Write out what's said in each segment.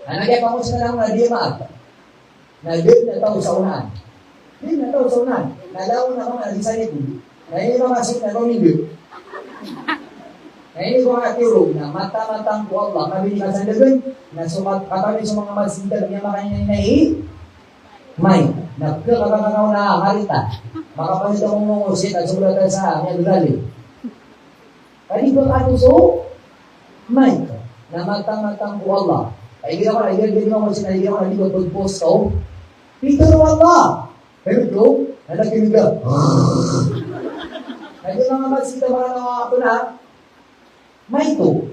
Anaknya kamu sekarang na dia maaf. Na dia na tahu saunan. Dia na tahu saunan. Na daw na mga alisay ko. Na ini masuk na tahu minggu. Nah ini kau nak tiru, nah mata-matang ku Allah, kami dikasih dengan, nah sobat kami semua ngamal sinter, dia makanya ini main, nah ke kakak-kakak na harita, maka pasti kamu ngomong sih, tak sebelah terasa, yang bergali. Tadi berkata so, main, nah mata-matang ku Allah. Lagi kita mana, lagi kita ngomong sih, lagi kita mana juga berpost kau, itu Allah, betul, ada kira, lagi kita ngamal sinter mana apa nak? Mai itu,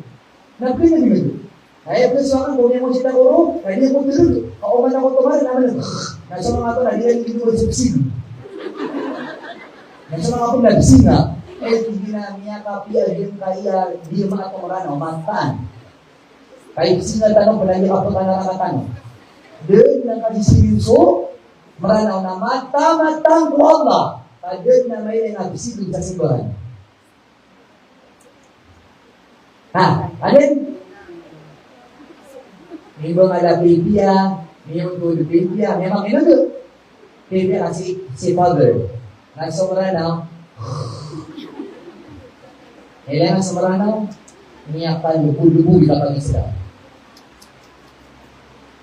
nak kena juga. Ayah persoalan kau ni mau cerita guru, kaya kau terus. Kau mana kau kemarin apa lagi? Nak sama apa lagi lagi itu bersubsidi. Nak sama apa lagi sih nak? Dinamia tapi agen kaya dia mana kau merana mantan. Kaya singa tanah pelagi apa tanah. Dia nak kasih seriuso merana mata-matang ku Allah. Ada namanya yang habis itu kasih Tuhan. Ada memang ada Bibia, memang tu Bibia, memang itu tu Bibia si father. Nak semerana, nak semerana ni akan debu di belakang Islam.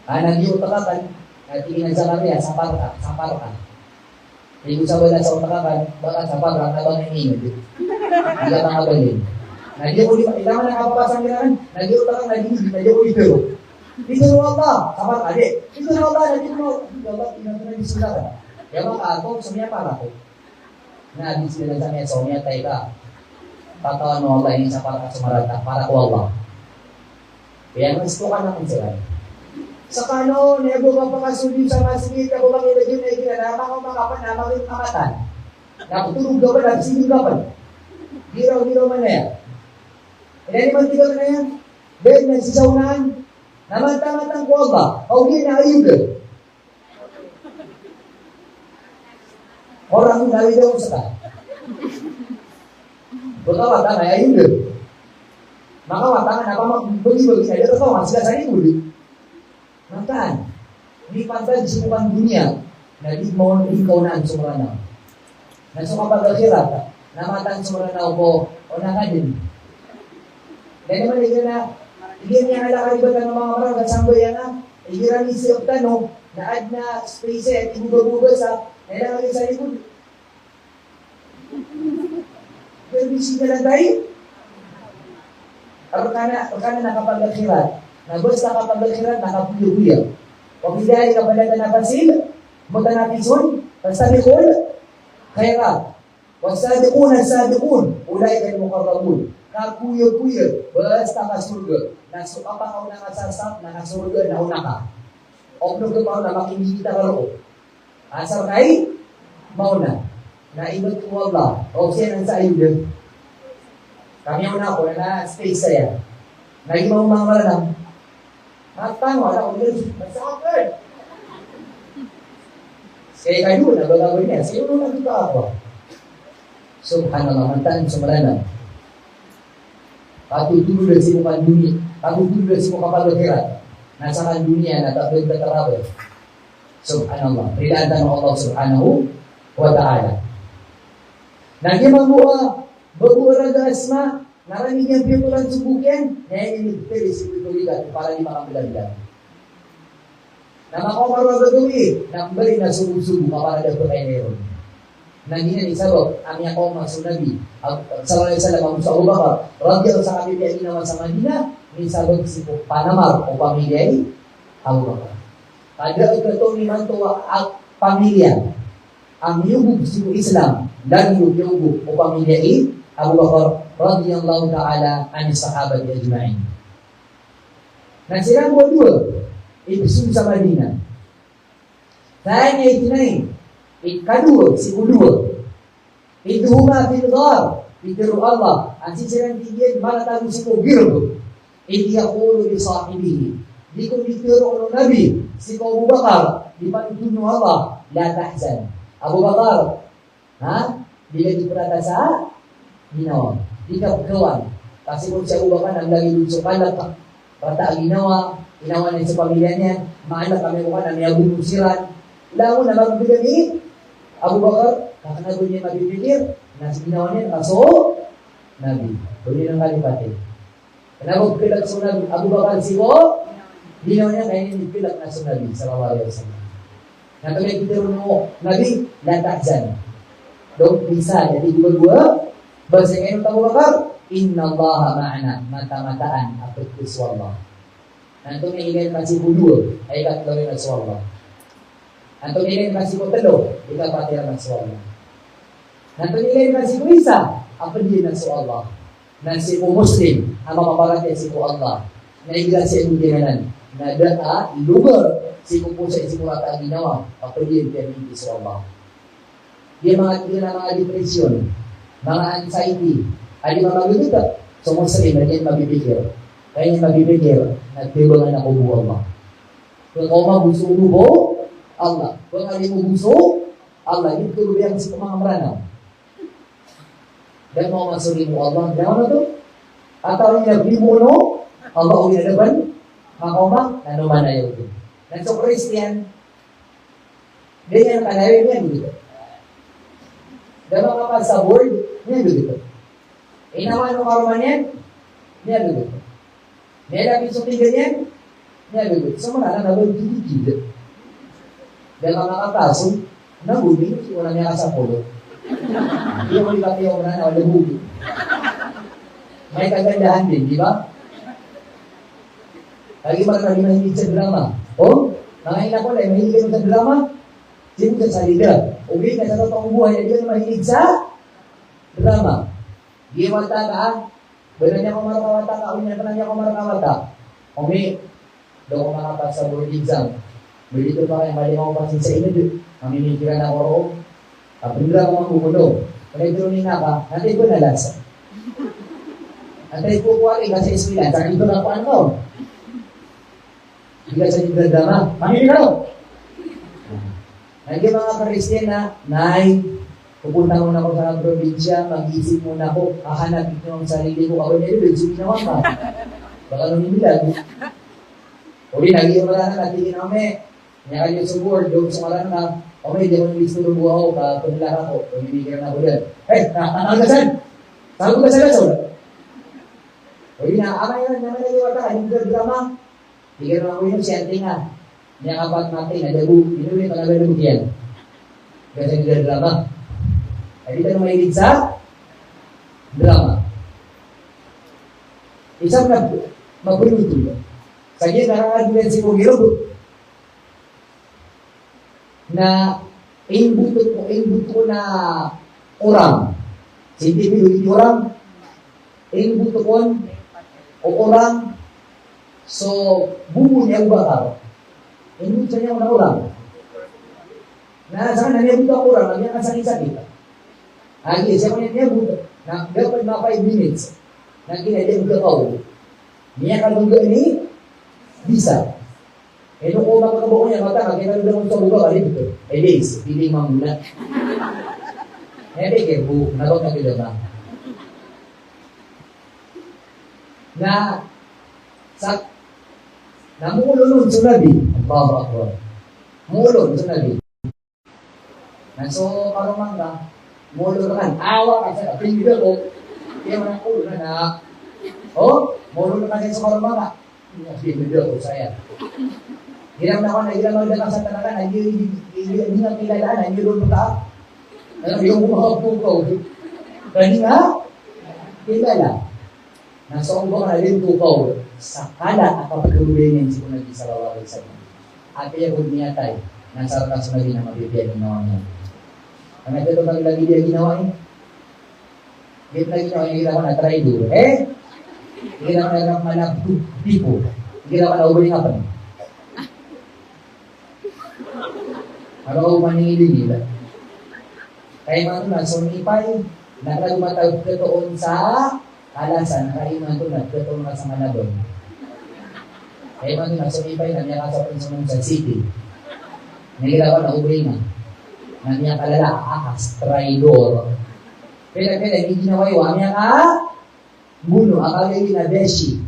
Anak dia utarakan, nanti ina jalan dia saparkan. Ibu sahabat saya utarakan, bahkan saparkan abang ini tu. Dia tak apa ni. Nah dia boleh ilmu nak apa pasang kan? Nah dia utang lagi, nah dia boleh itu. Itu Allah, sahabat adik. Itu Allah dan itu Allah tidak disuruh. Ya maka aku semuanya apa aku? Nah di sini saya semuanya taika. Kata Allah ini sahabat semarata para Allah. Yang mesti kan nak menjelaskan. Sakano ni aku bapa kasudi sama sikit aku bang ilagin na ikin na ako makapan na makin kamatan. Nakutulog ka ba na sino ka ba? Giraw man na yan. Ini mantiga na yan. Dahil nagsisaunan, namantang-matang ko Allah, hindi na ayuda. Orang yung nalida ko sa ta. Pagkawatan ay ayuda. Makawatan, bagi-bagi na ito, sila sa rin. Makan, ini pantai di sebuah dunia. Jadi mau ikaw na sumrana. Na sumapag akhirat, namatan sumrana ko, o nakadin. Dan naman na igyan niya kalakalibutan ng mga marang at samboy na igyan ni siya tanong na ad na space at ibuga-buga sa kailangan sa likod. Pero bisita lang tayo. Pagkana nakapag-akhirat, nabos nakapag-akhirat, nakapuyo-puyo. Pagbidahin ka pala na napansin, magkanapisun, pagsalikol, khairat. Wasadikun, ulay kayo mukarabun. Kapuyo-puyo, basta ka surga. Nasuka pa ka na kasasap, na kasurga na una ka. O kung pa na makikita ka ro. Asal kay, mauna. Na ibig ko Allah. O siya nang sa ayun. Kami una ko na space saya. Naging mga maranam. Matang, wala ko yun. Masakit. Kaya kayo, nagagawin niya. Sa'yo nung nagkita ako. Subhanallah, mantan semerana. Aku dulu dari si muka dunia, aku dulu dari si muka akhirat. Nasakan dunia, tak boleh terabah. Subhanallah, ridaan Allah Subhanahu wa Ta'ala. Nanti membawa raga asma, narami yang pitulan subukan, yang ini dari si pitulikan para lima kampilan. Nama kau baru betul nambari na subuh-subuh kapala ada perayaan. Nandiyan isabot ang yaong masuk Nabi sallallahu alaihi wasallam sa Abu Bakar radhiyallahu sa kami dia ginawa sa Madinah isabot si Panamar o pamilya Abu Bakar. Ada ito ni manto ang pamilya ang yubug si Islam dan yubug o pamilya Abu Bakar radhiyallahu ta'ala an sahabat ajma'in. Nang dua ibsun sa Madinah. Tanya itinain kedua, si kedua. Itu huma fil ghar, bidiru Allah. Ansi silang tigil, mana tahu si kubir. Itu yaqulu li sahibihi. Dikun ditiru oleh Nabi, si Abu Bakar, dipantunya Allah, la tahzan. Abu Bakar, bila diperata sa ginawa. Dikap kawan. Kasi kung si Abu Bakar ang lagi lusukan, rata ginawa, Inawanan sa pamilya niya, maanak kami ko na may abunusiran. Lago na magbigay ni Abu Bakar, kakanagon niya mabibigir, nasa ginawa niya, kaso, Nabi. Kung yun ang kalipati. Kanabog pilak sa Nabi, Abu Bakar sigo, ginawa niya kaya pilak na sa Nabi, sallallahu alaihi wasallam. Nakamay kita mo, Nabi, latak dyan. Don't bisa, jadi dua-dua, bahasa ngayon Abu Bakar, Inna Allah ma'ana, mata-mataan, apit Allah. Nanto may ingay masih budul, ay katlawin at swalla. Nanto may ingay masih butalo, ikapatira ng swalla. Nanto may ingay masih isa, apa din ng swalla. Nansi po Muslim, ang mapaparatay si po Allah. Naigilan sa iyong ginanan, na data, lugar, si po sa isimurata ang ginawa, apa din kaya hindi swalla. Di mga depression, mga anxiety, ay mga magugutat, so Muslim, na yan mabibigil. Kaya yung mabibigil, nagtibangan ako po Allah. Kung ako magusto mo Allah. Kung ali mo gusto, Allah. Yung tulubiyang sa mga maranaw. Dan mo masuri mo Allah. Gano'n na to? At ang nagbi mo no, Allah o ginagaban, makauma, nanuman na yun. Nang Christian, ganyan ang kanawin niya dito. Dan mga kapag sa word, niya dito. Inaman mo karuman yan, niya dito. Nila pisutin ganyan, niya dito. So mga nagawin gilid-gilid. Dan mga kapaso, nabubing, wala niya sa polo. Hindi mo libat yung mga na nabubing. May kagandahan din, di ba? Lagi marami mahilig sa drama. O, mga ina ko na, mahilig sa drama, sino sa salida. Uwi ka sa totoong buhay, hindi ka mahilig sa drama. Di wata ka, Benar niya ko marakawata ka, uwi niya ko marakawata. Umi, doon ko makapag sa board exam. Begitu pa kayo, mali mo pasin sa inyo, mamimikiran ako roon. Kapindra ko ang bumulo. Kaya ito na ka, natin ko nalasa. Natin ko kuha rin kasi ismilan, sa ito na paan ko. Hindi ka sa nagdadama, mamimikiran. Nandiyan mga Christian na, Nay, pupunta muna ako sa probinsya, mag-iisip muna ako, hahanapin ko ang sarili ko, ako nila, bigyan ginawa ka. Baka nung hinilag. Uli, nag-iyon na natin kami. Niya kayo sa board, doon sa maran na, okay, di mo nilisto ng buha ko, kapanilang ako, pumibigyan na ako dyan. Hey, nakakagasan! Saan ko ba sa gasol? Uli na, amay na, naman nag-iwata, yung drama. Bigyan mo ako yung siyente nga. Niya kapat natin, nadabu, inuwi pa na ba yan? Kasi yung drama. Hindi ka na mahilig sa drama. Isang magbuluto. Sa gina, nakakagawin si Pugiro na inbuto ko na orang. Hindi hindi orang. Inbuto ko o orang. So, bumo niya ubakar. Inbuto niya na orang. Na niya buto orang, niya kasakit-sakit. Lagi, siya ko niya buto. Na dapat na 5 minutes. Nagkinadya ang kakaw. Niya kalungga ni bisa. Eh, nung umang ko na buko niya, mata, nakita nung sa buka, kali dito. Eh, days, hindi mamulat. Eh, peke, nabag na kilala. Namulunod sa Nabi. Allahu Akbar. Mulunod sa Nabi. So, parang ka, mulunod kan, awa ka sa kapinggan ko. Kaya man ang ulo na, mulunod ka sa parang ka. Pinagpinagpinag ko saya. Hiram na ako na hiram na sa talaga, hindi na kilalaan, hindi doon ka. Alam yung bumahapukaw. Kani nga, kilala. Nasa umbang na rin tukaw. Sakala ang kapagulubinin si Nabi sallallahu alaihi wasallam. At kaya kung niya tayo, nasa rakas Nabi na mabibigyan ng ginawa niya. Ang nagkito kang lagi niya ginawa niya. Git na ginawa niya ginawa na traitor. Ginawa na malabog tipo. Ginawa na ubuling apa niya. Ano ko maningilin nila? Kaya mga ito na, so ipay, nakalumatag katoon sa alasan, kaya mga ito na, katoon ka sa Manabon. Kaya mga ito na, so ipay, nangyakasapin sa Mungsan City. Nagirawa na ubringan. Nangyang kalala, akas, traidor. Pero, hindi ginawa yung amya ka, buno, akala yung na beshi.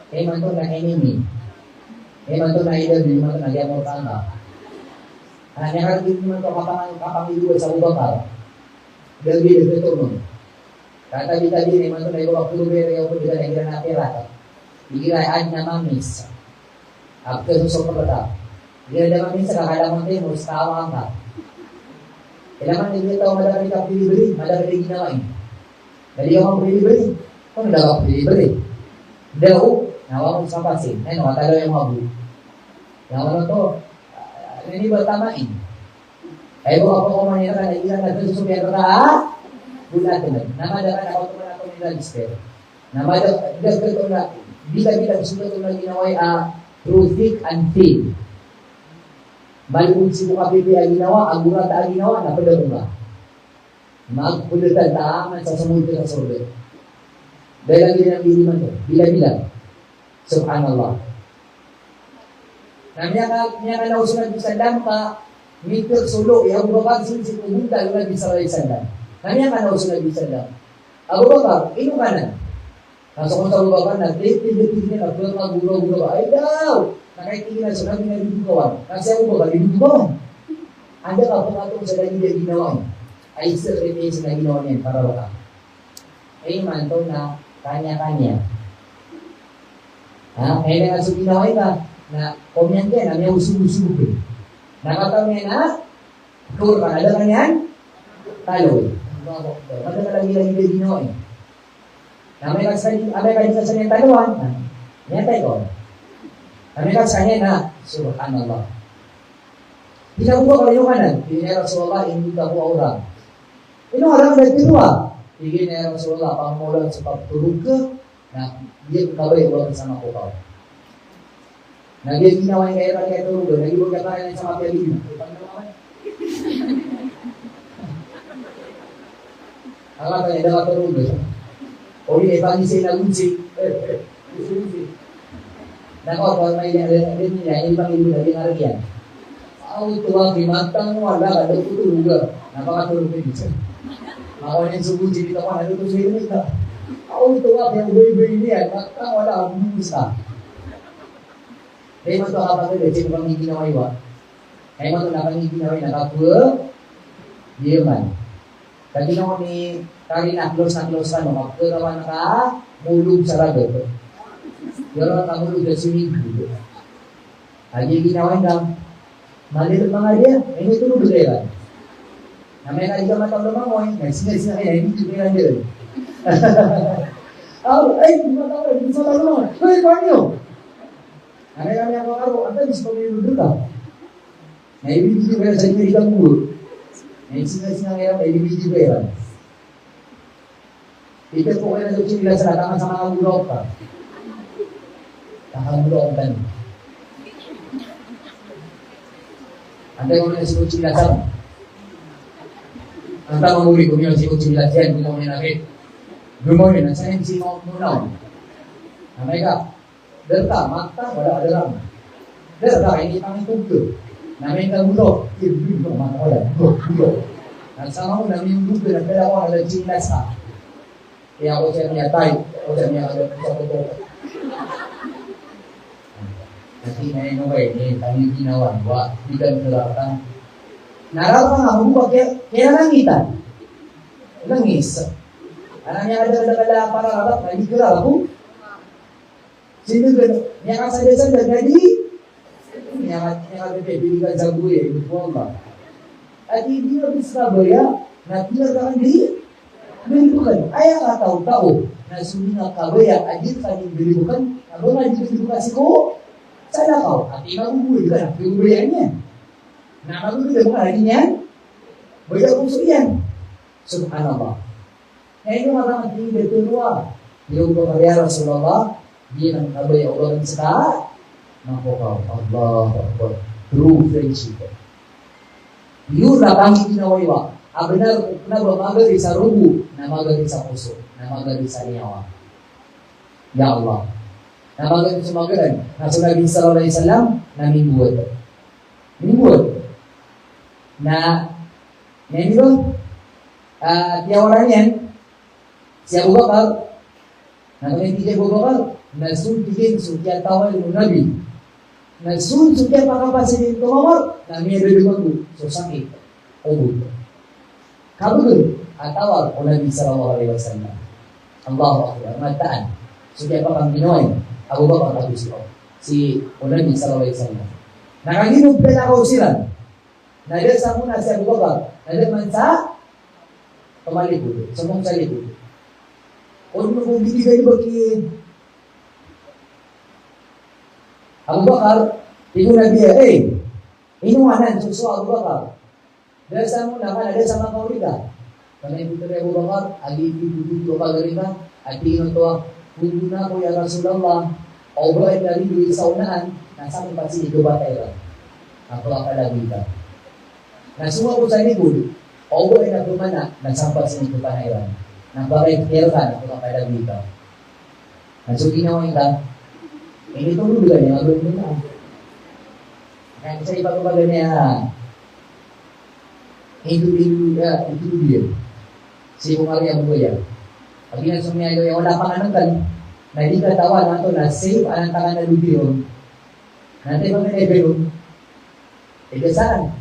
Kaya mga ito na enemy. Memang tu na ida di mana na dia mo tanga. Hanya kan di mana kapang itu sa Abu Bakar. Dia betul nun. Kata kita di memang tu na ibu waktu beri aku juga negara na pera. Dikira ad na mamis. After susok pada. Dia ada mamis kakada mo tayo mustawa ka. Kailangan hindi tahu madami ka bili-bili, madami ginawa ini. Jadi orang beli-beli, kung dapat beli-beli. Daw, nawa mo sa pasin. Ano, matalo yung mabu. Yang ano to, ini bertamain. Ay buka po ko manira na ilan na doon susubihan ka, bulat na. Namadakan ako ito na ito nila lister. Namadakan ito na, bila-bila gusto ito na ginaway through thick and thin. Malibog si mga pipi ang ginawa, ang burat ang ginawa, napadalo ba? Magpulutan taaman sa sumunod sa sorbe. Dahil ang ginamili man ito, bila-bila. Subhanallah. Na niya ka nausunod sa sandang ka, meter sulo, yung babagsin si pumunta, yung nag-isa rin sandang. Na niya ka nausunod sa sandang. Abu Bakar, ino ka na? Nasa kong sa Abu Bakar, nag-date-date na, nag-guro-guro ba? Ay daw! Nakaitingin na siya, namin nag-dugawan. Kasi Abu Bakar, nag-dugawan. Anda ka pumatong sa lagi na ginawa. Ay still remains na ginawa niyan para baka. Ay man to na kanya-kanya. Kaya nga sa ginawa ka, na kumyante na may usug-usug. Nakataw niya na, tur ka, ada ka niyan, taloy. Madagal lagi na ginawa eh. Amay ka sa niyang taluan, niyatay ko. Amay ka sa niya na, subhanallah. Tidak ko kalau yung kanan, ini Rasulullah ini tak ko orang. Ino orang nagtiruwa. Ini Rasulullah pamulan sa pagtulog ka na dia kaway ulang sama ko pa. Naging ginawa niya kaya tulog, naging ka kaya sa mga pili. Akala niya dapat tulog. O ini pangisi na unsi. Nako kalau may niya ini pangili na dinaryan. Ang tuwa kimantang wala ka daw tutulog ka. Napakatulog ka dito. Ako yung subuji dito ko, ano ito sa inyo ka? Ang tuwa kaya buhay-buhay niya, mantang wala ang busa. Kaya mo ito kapag ito, sino pang ginawa iwa? Kaya mo ito na pang ginawa nakapwa, di man. Kaya ginawa ni Karina, close ka, no? Kapwa naman nakamulog sa ragot. Pero nakamulog na sinigo. Lagi ginawa lang, maliit mga dia, ini tulog dia. Namanya kali ka matang lumangoy, nagsinga-singa kaya, hindi tumiran dia. Ay, matang hindi sa lumangoy. Hey, Panyo! Namanya kami ako ako, anta bisa pamilin ka. Naibigay ko kaya sa inyo ilang muro. Nagsinga-singa kaya, naibigay ko kaya. Ito po kaya nagsin nila sa latangan sa mga gulok ka. Nakagulok ka niyo. Anda yang mana sikut cilat sama? Anda menguri kami yang sikut cilat sian kita mana nak? Rumah ni, saya mesti mau munau. Mereka derta mata pada adalah derta ini kami tunggu. Mereka mulut, ibu mata pada mulut. Dan sama pun kami tunggu dan pada orang ada cilat sah. Yang aku cakap nyatai, aku cakap ada satu. Kasi may nubay ni kami ginawa wa bigan kelatan. Narapan ako ba kaya langitan. Langis. Ananya ada para rabat lagi kira aku. Sino gano niya ka sa jadi niya ka bibiligan sa buhay ito ba. At hindi na bisa ba na tinagaan di bilibukan. Ay ka tao na suminga ka ba adit kaning bilibukan. Abo na di bilibukan si ko. Saya tahu, hati maguguloy ka na, piguguloyan niya. Nakaguloy ka lagi niya, baya kusuyan. Subhanallah. Ngayon yung mga tingin bertuwa, yung pagkaya Rasulullah, dia nang kabaya ulang sa nakukaw. Allah Akbar. True friendship. Yun na kami ginawa. Benar na magalit sa rubo, na magalit sa puso, na magalit sa niyawa. Ya Allah. Na magalit sa magalan, na Nabi sallallahu alaihi wasallam na mingguan. Na ngayon tiyawaran yan, si Abu Bakar, na kami Abu Bakar, na suntigin, sutya tawal ng Nabi. Nagsunod kaya pakapasin dito mamor, na may dudumang so sakit, ubod. Kabulod, atawag o Nabi sallallahu alaihi wasallam. Allahu Akbar, mataan. So kaya pa kang Pinoy, Abu Bakar Abu Siko, si Nabi sallallahu alaihi wasallam. Nakaginog pala ako sila. Nadasa muna si Abu Bakar, nadaman sa pamalipod, sa mong salipod. Kung mo bibigay ba ki Abu Bakar, ikaw Nabi, inuwanan, suso Abu Bakar. Dasa muna ka, nadasa mga kaulika. Kanay dito kay Abu Bakar, agi-ibig-ibig ka galika, at tingin ito, kung na ko ya Rasulullah, o ba ay narinig sa unahan, nasa kong pasi ito ba tayo? Ako ang kalagita. Nasuma ko sa likod, o ba ay nagumana, nasampat sa ito pa na iwan. Nagbabayad kero ka, ako ang kalagita. Nasuginawa ka, ini tuh juga yang belum benar. Yang saya baca niya, itu dia. Si Maria Buya. Pagi na sumya ito yung wala pang kan, na hindi katawa na ito na safe anang tangan na lubiyon. Nanti pa may belum. Saan?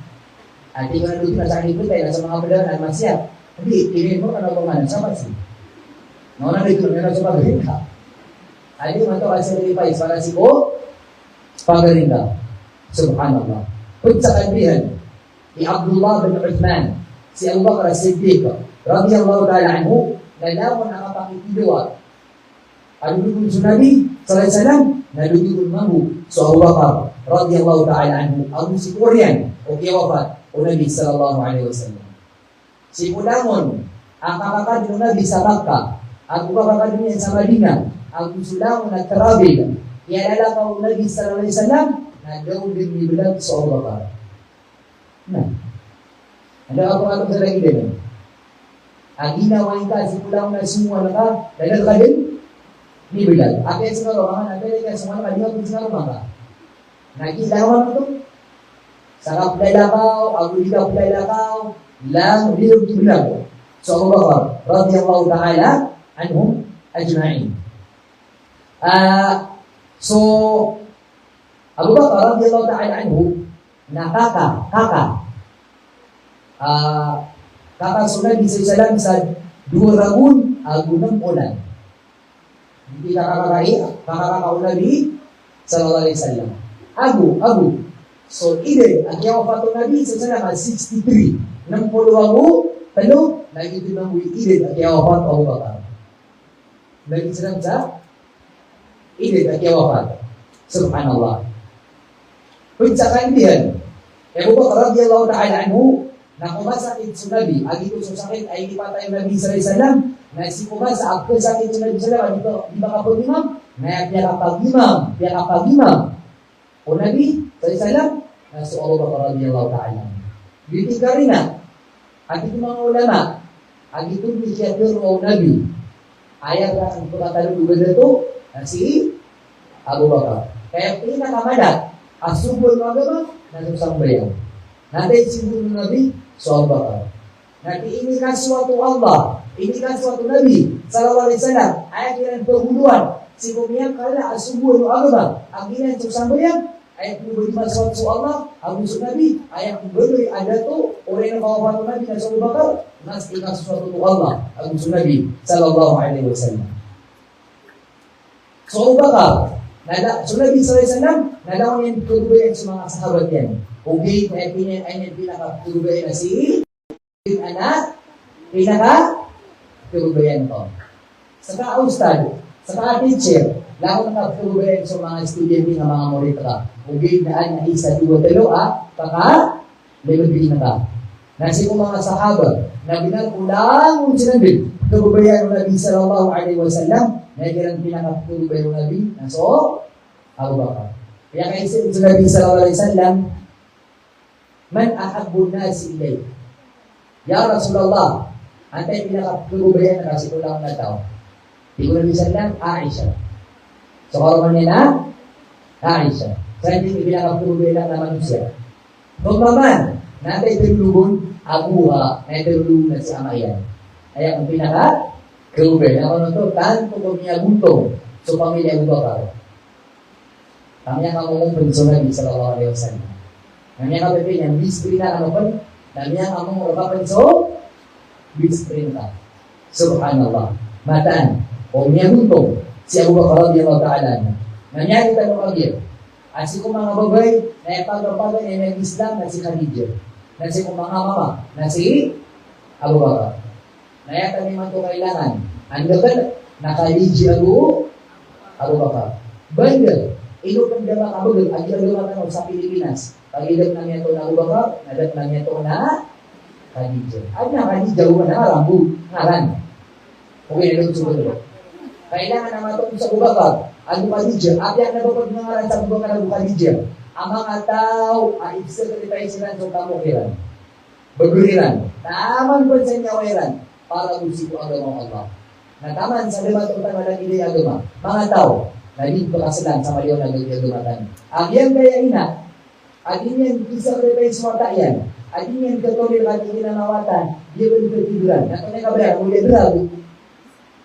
At ikaw na lubiyon na sa akin tayo sa mga padalan masya. Hindi, tingin mo ano ba man sama si. Nauna dito na sa paghinga. Adi manto kasi nilipay para si ko pagaling ka. Subhanallah. Sa kanbihan ni Abdullah bin Uthman, si Abu Bakar as-Siddiq radhiyallahu ta'ala anhu, nalaman nakapakitiwa. Ang dudukun sa Nabi sallallahu alaihi wasallam, nadudukun mahu sa Abu Bakar radhiyallahu ta'ala anhu, ang si Korean o kiwafat o Nabi sallallahu alaihi wasallam. Si Kulamon, ang kakakad ng Nabi sa Makkah, ang kakakad niya sa Madinah, ang sulang nag-travel, ialala ka Nabi sallallahu alaihi wasallam, na daw din nibilag sa Abu Bakar. Ano ako nga sa lagi din? Ang ginawain ka, si kulang na sumuha na ka, dahil ka din, nibilag. Akin sa mga nagpili ka, sumuha na ka, di ka sa mga. Nagilawan mo ito? Sarap lalakaw, agulikaw lalakaw, lang, bilog nibilag. So Abu Bakar, radiyallahu ta'ala, anhum ajma'in. So Abu Bakar radhiyallahu ta'ala anhu na kakak sunod ni Sallallahu sa dua ragun agunang ulan. Hindi kakakaulan ni Sallallahu alaihi wasallam. Agu. So ide ang yawafatu Nabi Sallallahu 63. Nang puluwago talo lagi din ang ide ang yawafatu Abu Bakar. Lagi sila sa ini tak wafat. Subhanallah. Puncakan dia. Abu Bakar radhiyallahu ta'ala anhu, na kumasakit sa Nabi, agi ko sa sakit ay ipatay ng Nabi sallallahu alaihi wasallam, na si kumasa ako sakit sa Nabi sallallahu alaihi wasallam, di ba kapag-imam? Na piya kapag-imam. O Nabi sallallahu alaihi wasallam, na si Abu Bakar radhiyallahu ta'ala. Dito ka rin na, agi ko mga ulama, agi ko bikiyatur o Nabi, ayat ang pagkatalong lugar ito, si Abu Bakar. Kaya pinakamalat, asubol ng agama, nasusang bayan. Nanti simbol ng Nabi, so Abu Bakar. Nanti ini kan suatu Allah, ini kan suatu Nabi, sallallahu alaihi wasallam, ayat yang berhubungan. Si pemiak kala asubol ng agama, ang ilan susang bayan, ayat yang berhubungan suatu Allah, Abu Nabi, ayat yang berhubungan ada tu, orang yang bawa Nabi, dan Abu Bakar, nas ikan suatu Allah, Abu Nabi, sallallahu alaihi wasallam. So Abu Bakar, so Nabi sallallahu alaihi wasallam, nalaman yung tutubayan sa mga sahabat yan. Okay, kaya pinaka-tutubayan na si anak, pinaka-tutubayan ko. Saka ustad, saka teacher, lalo na-tutubayan sa mga estudyante ng mga murid ka. Okay, daan na isa, dua, talo, paka-level na ka. Nasi ko mga sahabat, na binakulang kung sinabi, tutubayan ng Nabi sallallahu alaihi wasallam, na kirang pinaka-tuloy ng Nabi na so Abu Bakar. Kaya kaya sa Nabi sallallahu alaihi wasallam, man ahabbu nasi ilay. Ya Rasulullah, antay pinaka-tuloy na kasi kulang na tao. Di ko Nabi sallam, Aisha. So karoon niya na, Aisha. Sa hindi pinaka-tuloy lang na manusia. Kung naman, natay tulubon, abuha, na tulubon na si Amayan. Kaya ang pinaka-tuloy. Ako na ito, tanto ko niya guntong sa pamilya Abu Bakar. Namanya kamu benso Nabi sallallahu alaihi wasallam. Namanya KPP yang bisperintah ano pun, namanya kamu merubah benso bisperintah. Subhanallah. Mataan. Omnya buntung. Si Abu Bakar radhiyallahu ta'ala. Namanya kita lumagir. Asi ko mga babay, na ipagpapagay na Islam na si Khadijah. Na si kong mga mama, na si Abu Bakar. Na kami man ito kailangan. Ando ka na Khadijah Abu Bakar. Bandel. Ilo kang dama kabagay, agi agama ka sa Pilipinas. Pag-ilap na niya ito na Abu Bakar, nadat na niya ito na Khadijah. At na Khadijah na ngarambu, ngaran. Okay, na ito ito. Kailangan naman ito sa Abu Bakar, Abu Khadijah. At yan nabapag ngaran sa Abu Bakar, Abu Khadijah. Ang mga tao, ay isa ka tayo silang sa tamukiran. Baguriran. Taman po sa inyawiran para usi ko agama Allah. Nataman sa lima ito tayo walang hindi agama. Mga tao, naging pakasilan sa maliw na nag-iagumatan. Ang yan kaya ina, at yan isa ka tayo sumata yan. At yan katuloy na ating ginanawatan, di ba yung katiduran? Natunay ka ba, muli drago,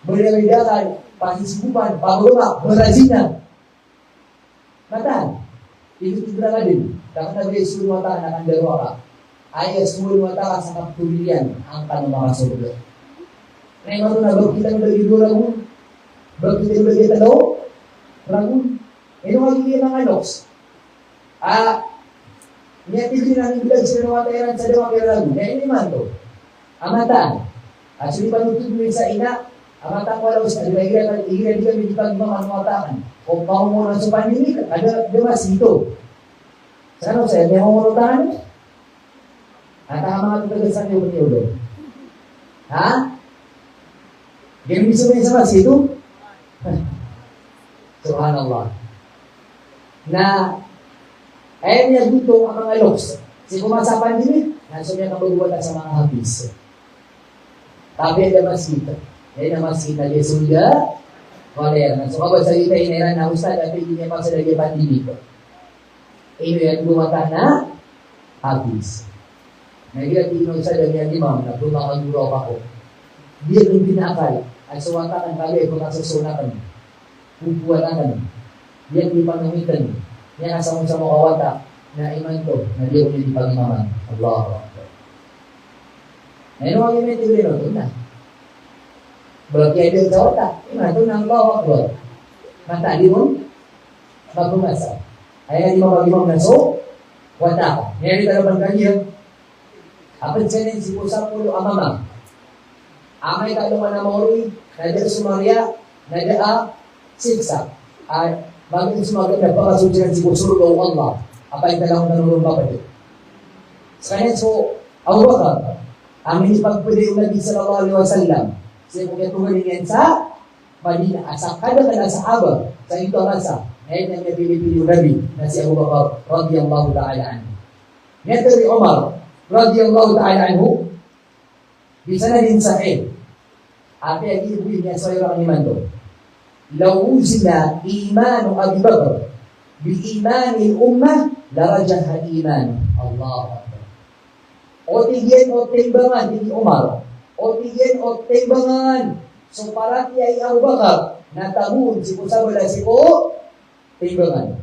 muli ang pasisipupan, pagulama, berazina. Matan, ikut-ikutan ka din. Dapat na beri suruh mata na kandarwa ka. Ayah suruh mata ka sa kapitulian ang kanong mga surga. Ngayon ito na, bago kita nabagi dua lagu, bago kita nabagi talo, lagu, ito magiging mga anoks. Niya tigil namin bilang sila matayaran sa dewa kaya lagu. Ngayon ini man to. Amatan. At sili panutug mo sa ina, amatan ko alam sa iba-iba di kami di pagmamatakan. Kung mahumunod sa pandemik, ada demas ito. Sana saya may mamunutahan? At ang mga tutagasan niyo paniulo. Ha? Ganyan bisa mo sa mas ito? Subhanallah. Na ayun niya dito ang mga loks. Si kumasa pandemik, naso niya kabaguan sa mga habis. Tapi ada masjid. Ada masjid na Yesuda. Wala so kapag salita iniran na ustad at hindi niya pa sa lagi pandemik. Ino yan bumata na habis. Nagilat ino sa dami ang imam na bumakang guro ako. Dia rin pinakal at suwatakan kali kung nasusunakan. Pupuwanakan. Dia di panamitan. Dia nasa sa makawata na iman to na di ko hindi pangimaman. Allah. Ngayon ang iman ito rin ito na. Berarti ada sa otak. Iman ito na ang bawak ko. Mata di mo magbumasa. Kaya di mo mag-imam na so wata. Ngayon ito naman kanya. Apan siya si Pusa Pulo Amamang. Amay kalungan na mauri, nada sumarya, nada siksa. At bagay sumagat na pakasudiran si Pusulo ng Allah. Apay talang nanulong kapatid. Sa kanya so, Abu Bakar, ang inipagpuli yung Nabi sallallahu alaihi wasallam, siya kung ituhalingin sa Madina, sa kada sahaba, sa ito rasa, ngayon ang pinipili yung Nabi, na si Abu Bakar, radiyallahu ta'ala anhu. Ngayon dari Umar, radiyallahu ta'ala anhu, bisa na din sahih. At ay ibuhin niya sa iyo ang iman to. Law uzila imanu Abi Bakr bi imani ummah larajah iman. Allah Akbar. O tigyan o timbangan ni Umar. O tigyan o timbangan. So para ay Abu Bakar natabun si kusabala si ko timbangan.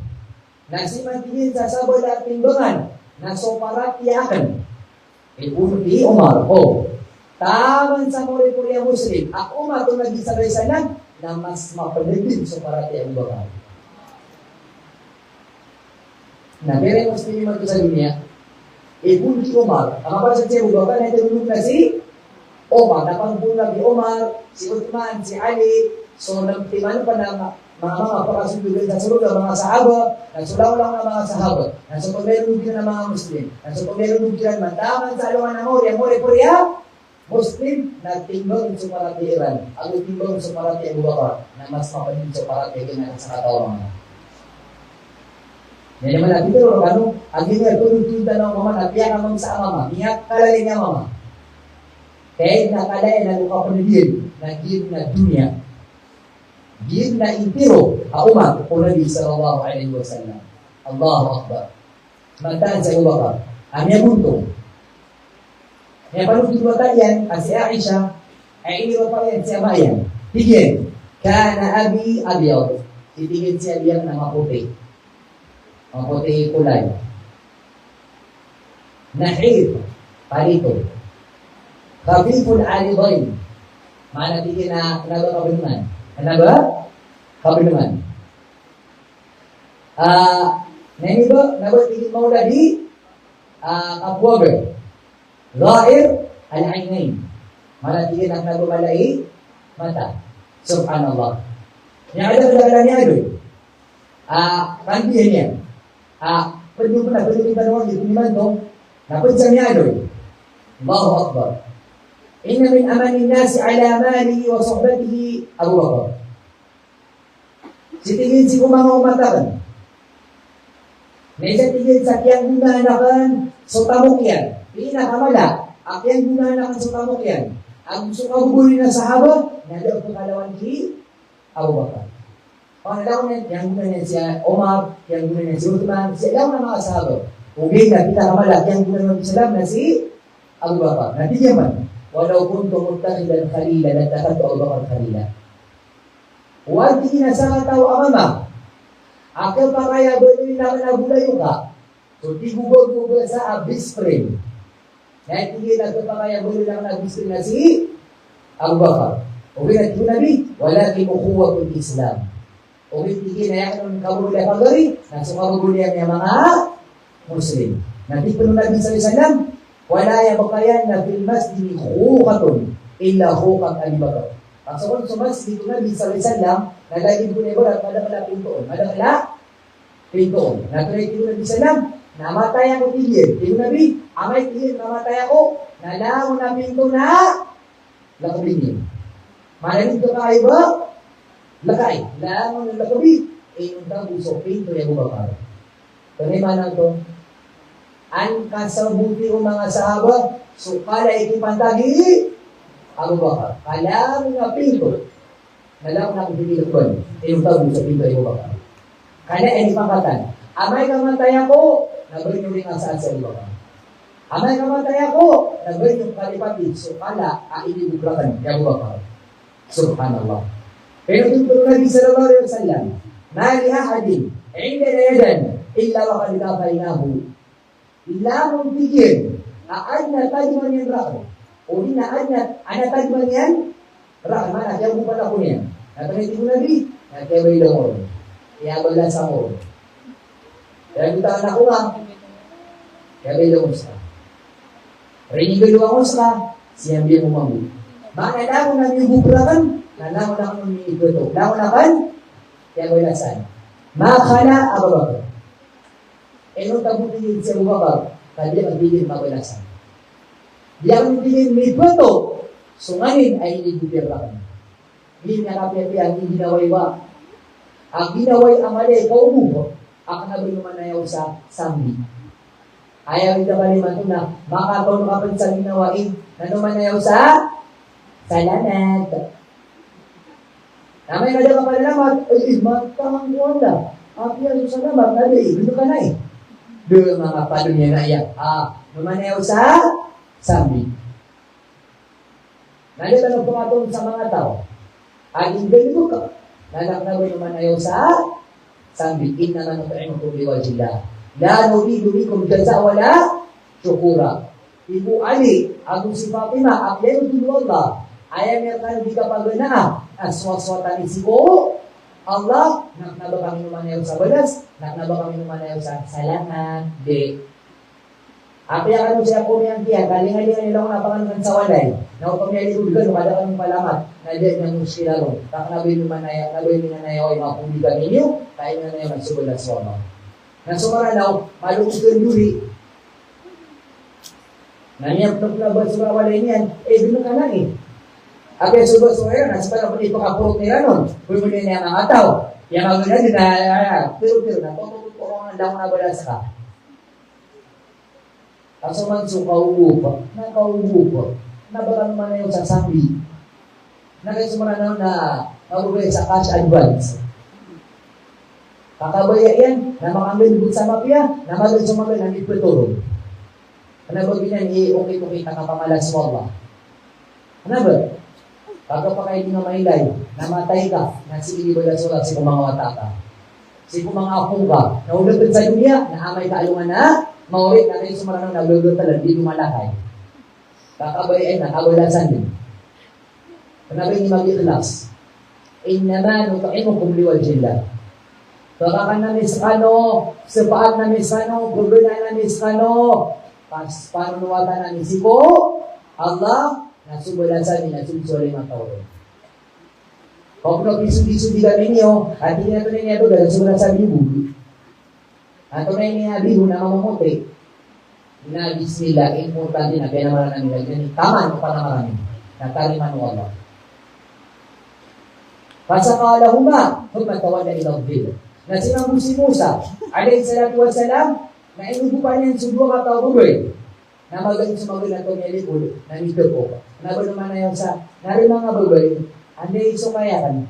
Nasimantingin sa sabala timbangan na so para akan. Ibuhi Umar. Taman sa muri-muri ang Muslim, ako matong nag-isabay-sanan na mas mapaligid sa parati ang bakal. Na pero Muslim yung sa dunia, ibundi Umar, ang kapasad siya bakal na itulog na si Umar, napangbulag ni Umar, si Uthman, si Ali, so nagtiman pa na mga pakasudugan sa sulog ng mga sahaba, nagsulaw lang ng mga sahaba, nasa pagmeron din ng mga Muslim, nasa pagmeron din mantaman sa alungan ng Mori-Puriya, Muslim nagtimbang sa parati Iran, ang timbang sa parati Abu Bakar na mas mapanin sa parati kanya sa katawang. Yan naman natin pero ano, ang ginagawa ko nung ng mama na piyak ang sa mama, niya kalali niya mama. Kaya nakalaya na luka panilin na gin na dunia. Gin na impiro, umat o Nabi sallallahu alaihi wasallam. Allahu Akbar. Mantaan sa Abu Bakar, ang niya buntong. Yang paling kedua yan, si Aisyah, ay iniwa yan si Amayan. Tigin, kana abi abiyad. Titigin siya diyan na maputi. maputi kulay. Nahir, palito. Khafiful alidain, manatili na kabuluman. Ano ba? Kabuluman. Naniba, nabatigil maula di kapwaber. Ghair al-ainain, manatili na nagumalai mata. Subhanallah. Yang ada pada ni ada. Kandian yan. Perlu kita doang di mana tu? Napunsa ni ada. Allahu Akbar. Inna min amani nasi ala malihi wa sohbatihi Abu Bakar. Sitingin si kumang umatakan. Medyo tingin sa kiyang gunanakan sa tamukyan. Pinakamala, akyang gunanakan sa tamukyan. Ang sukabuli na sahaba, nadaw pagkalawan ki Abu Bakar. Pangalaw na, yang gunanan siya Omar, yang gunanan si Uthman, siya lang na mga sahabat. Ugay na pinakamala, yang gunanan Islam na si Abu Bakar. Nanti man, walau kuntu muttaqidan khalila, natakad Abu Bakar khalila. Huwag tinasaka tao amama. Ako pa kaya balik naman na bulayo ka. So, di gugol-gugol sa abis frame. Natigil ako pa kaya balik naman na abis frame na si Abu Bakar. Okay, natigil nabi, wala kinukuha kong Islam. Okay, tigil na yan kabulay pagari, nasa kabulay niya mga Muslim. Natigil nabi sa Islam, wala yung bakayan na filmas di hukatun, illa hukat Abu Bakar. Pasokon sumas dito na bisa Islam, nagagin ko na iba at madakala pintoon. Madakala pintoon. Natuloy dito na bisa lang, namatay ako tigil. Dito na bi, amay tigil, namatay ako, nalaw na pinto na lakabingin. Malalim ka kayo ba? Lakay. Laman ng lakabi. Yung tabuso, pinto yung bubakar. Tunay man ang ito. Ang kasabuti o mga sahaba, sukala ikipantagi, Abu Bakar. Kala mo nga pinto. Kala mo na kung pinilukon. Yung tabuso, pinto yung bubakar. Kala ay ipangkatan. Amay kamantay ako, nabalik yung ring asaan sa Abu Bakar. Amay kamantay ako, nabalik yung kalipatid. Sukala, ainibukrakan yung Abu Bakar. Subhanallah. Pero tuntun Nabi sallallahu alaihi wasallam, ma li ahadin inda yadan illa wa qad kafainahu. Illa mong tigil na adna tajman yan rakam. O di na ana tajman yan rakam. Mana kaya mo pala ko yan. Nataniti mo Nabi, nakiyabay lang mo. Iyabala sa mo. Kaya kita anak ko nga, kiyabay lang mo sa. Rinigay lang mo sa, siyambi mo mamu. Mana na mo na niyuburakan, nalaman na kung ito. Laman na kan, kaya mo ilasan. Makala Abu Bakar. Nung tabutin si Abu Bakar, kaya magiging mabilasan. Diyan magiging may bato, sunganin ay inibubirakan. Hindi nakapiyati ang ginaway ba? Ang ginaway amali, kaubo, ang nabi lumanayaw sa sambi. Ayaw ito kaliman ito na, makataon kapag sa ginawain, na lumanayaw sa salamat. Namay na daw kapalalamat, ay matang wala. Apiyan sa salamat, nabi, gusto ka na eh. Doon mga padunya na iyak. Lumanayaw sa sambi. Nalitanong pumatong sa mga tao. Aging ganito ka. Nalaknawin lumanayaw sa sambi. Inna na nutaimukum biwajillah. La nuridu bikum jaza wala syukura. Ibu Ali, Agung si Fatima, Abdel Allah. Ayam yang kan jika pagana aswaswatan isiko Allah nak naba kami lumanayaw sa balas, nak naba kami lumanayaw sa salamat de. Apa yang ano siya po niyang tiyan, kalingan-lingan nila kung napanganuman sa walay. Na upang niya libugan, kada kami palamat, na diyan niyang muskilaro. Tak nabi lumanayaw, nabi minanayaw ay mapuligan ninyo, tayo na na yung magsubulat sa wama. Nasumara daw, malungkot duri. Nanyap na ba sa walay niyan, dito ka lang eh. Apa yang subuh-subuh nasi pada pun itu kapur tiranon, pun yang atau yang agaknya tidak tiru-tiru, nah tolong orang dalam abada sah. Asuman sukauupa, nakauupa, nabakan mana yang sasambi, nakay sumana na mabubay sa cash advance. Kakabaya yan, na makambil dun sa mapya, na magal sumambil ng ipetulong. Ano ba ganyan, okay-okay nakapamalas mo ba? Ano ba? Pagka pa kayo di na mailay, namatay ka, nasi inibaga sulat si kumangawata ka. Si kung mga apong ka, naulagod sa dunia, na amay kaalungan na, maurit na kayo sumaranong naglulog talag, di lumalakay. Kakabayan na, kabulasan din. Panabay ni mag-ikhlas. Innama nut'imukum liwajhillah. Baka ka namin sa kano, sapaat namin sa kano, gulbina namin sa kano, panunuwatan namin si po, Allah, nasubulasan ni nasubsuli matawin. Kung piso-piso di kami niyo, at hindi na ito niya ito, dahil sumula sa bibu. At ito na niya bibu na mamamuti. Na bismillah, importante na, kaya naman namin lagyan. Tama, ito pa na marami. Natariman mo Allah. Fasakalahuma, humatawa na ilang bil. Na sinang si Musa, alayhi salatu wassalam, na inubupan niya yung sudwa katawuloy. Na magaling sumagot na itong yalikul, na nito po. Nabo naman na yung sa, nari mga bagay, anday iso kaya kan.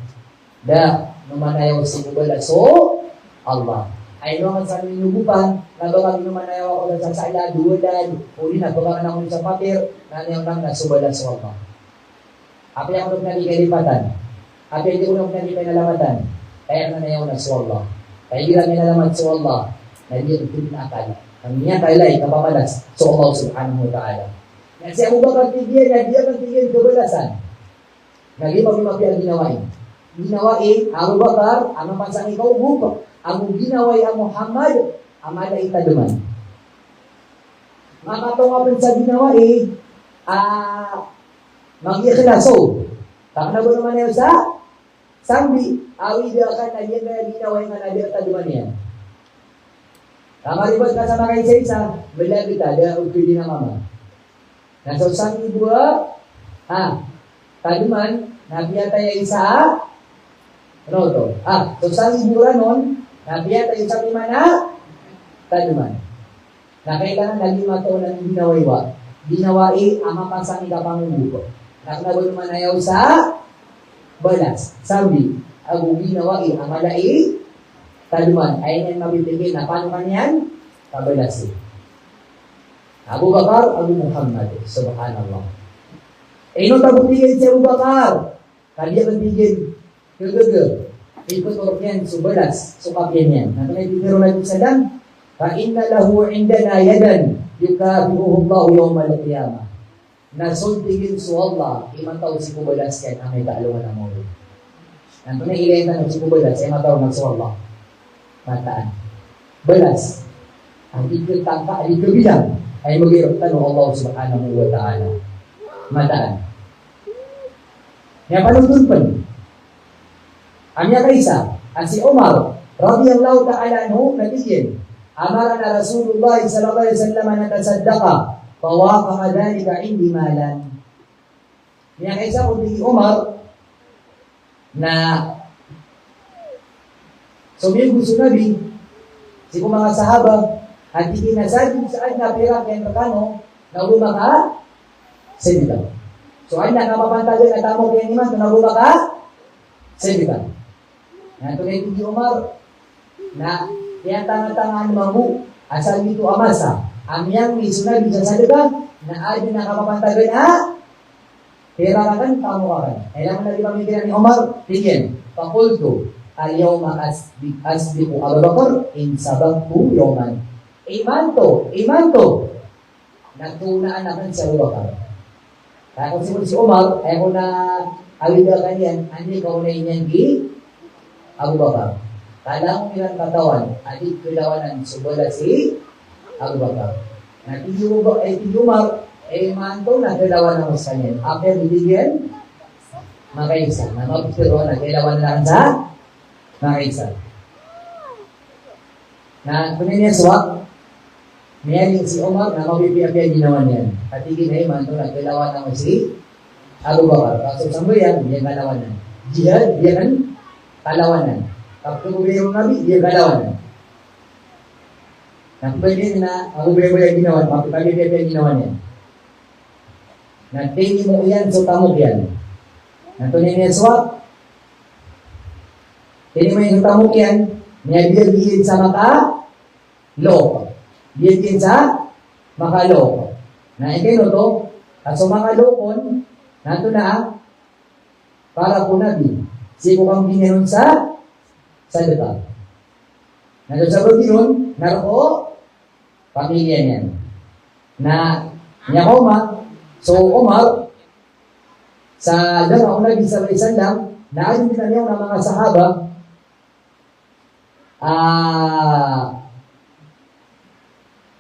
Da, naman na yung sinubala. So, Allah. Ay naman sa aming inubupan, nabagag naman na yung ako sa sala, duwadan, uli na, babagan ako sa papir, na niyang lang nasubala sa Allah. Api ako nung naligalipatan. Api hindi ko nung nalipainalamatan. Kaya na yung nasuwallah. Kaya bilang nilalaman sa Allah, na hindi ito pinakal. Ang niya kailay, kapapalas, sa Allah subhanahu wa ta'ala. Nga si Abu Bakar tigyan, na diya kang tigyan kabalasan. Naging mabimaki ang ginawain. Ginawain, Abu Bakar, ang pansang ikaw buka. Ang ginaway ang Muhammad, ang malay taduman. Makatungapan sa ginawain, mag-ikhlaso. Takna ko naman yun sa sambi, awida ka na yan na ginaway nga na diya taduman yan. Kamaribot ka sa mga isa-isa, wala kita, diya pwede na mama. Nasa sambi buwa, taduman, nabiya tayo isa, ano to? So sambi buwa nun, nabiya tayo sa lima na, taduman. Na kailangan naging matuon ng ginaway wa. Ginawai, ang mapasang ikapangubuko. Naknabot naman ayaw sa balas. Sabi, ang ginawai, ang malai, taluman, ay yan mabibigay na paano kanyan? Kabalasi. Abu Bakar, Abu Muhammad, subhanallah. Ino tabugigin si Abu Bakar. Kaliya magbigin. Gagagag. Ikot orkyan, subalas, sukapyan yan. Natunay bigiro na sa lang, فَإِنَّ لَهُ عِنْدَنَا يَدًا يُكَافِئُهُ اللَّهُ يَوْمَ الْقِيَامَةِ. Nasuntigin su Allah, imantaw si Kubalas yan ang may kaalungan ng mga. Nanto na ilenta ng si Kubalas, imantaw ng su Allah. Mataan. Balas. Ang ikil tangka, ang ikil bilang, ay mag-irap tanong Allah subhanahu wa ta'ala. Mataan. Nga panutun pa niyo. Ang niya kaisa, ang si Umar, radiyallahu ta'ala anhu, natigin, amarana Rasulullah sallallahu alaihi wasallam na tasaddaqa, fawaqa'a dhalika indi malan. Niya kaisa kung di Umar, na sumiyo gusto nabi, si kung mga sahaba, at ikinasabi saan na pera kaya nakano, na ubaba ka, sedita. So ay nakapapantagal na tamo kaya naman, na ubaba ka, sedita. Nga tunay hindi Umar, na kaya tangan-tangan mamu, asal dito amasa, amyang isunabi sa sadaka, na ay nakapapantagal na, pera ka kan, tamo ka kan. Kailangan na di pamikiran ni Umar, tigyan, pakulto, al-yawma asbiku Abu Bakar, in sabaktu yawman. Imanto. Nagtunaan naman si Abu Bakar. Kaya kung si Umar, ay kung na awida ka niyan, hindi ka unay niyan di Abu Bakar. Kala mo nilang katawan, adik kilawanan, subala si Abu Bakar. Ti Umar, imanto na kilawanan mo sa niyan. After bibigyan, makaisa. Na mapitiro na kilawanan lang sa makaisa. Na kunin niya swak, mayroon si Umar na mabibiya-biya ginawa niyan. Katigin ay man ito, nagkalawan mo si Abu Bakar. Kaso sa yan, diyan kalawanan. Jihad, diyan kalawanan. Kapag mayroon nabi, diyan kalawanan. Nagpwede na ang mabibiya ginawa, mabibiya ginawa niyan. Nagtingin mo yan, so tamok yan. Natunin niya swak. Tingin mo yung tamok yan, niya biyag sa maka-loko. Diyan sa makaloko. Na ikino to, at sa makalokon, nato na, para po nabi, sigo kang binyanon sa detal. Nagsasabi yun, naroko, pamilya niyan. Na, niya Omar, so Omar, sa dalawa ko naging sa isang lang, naayon din na niya ng mga sahaba,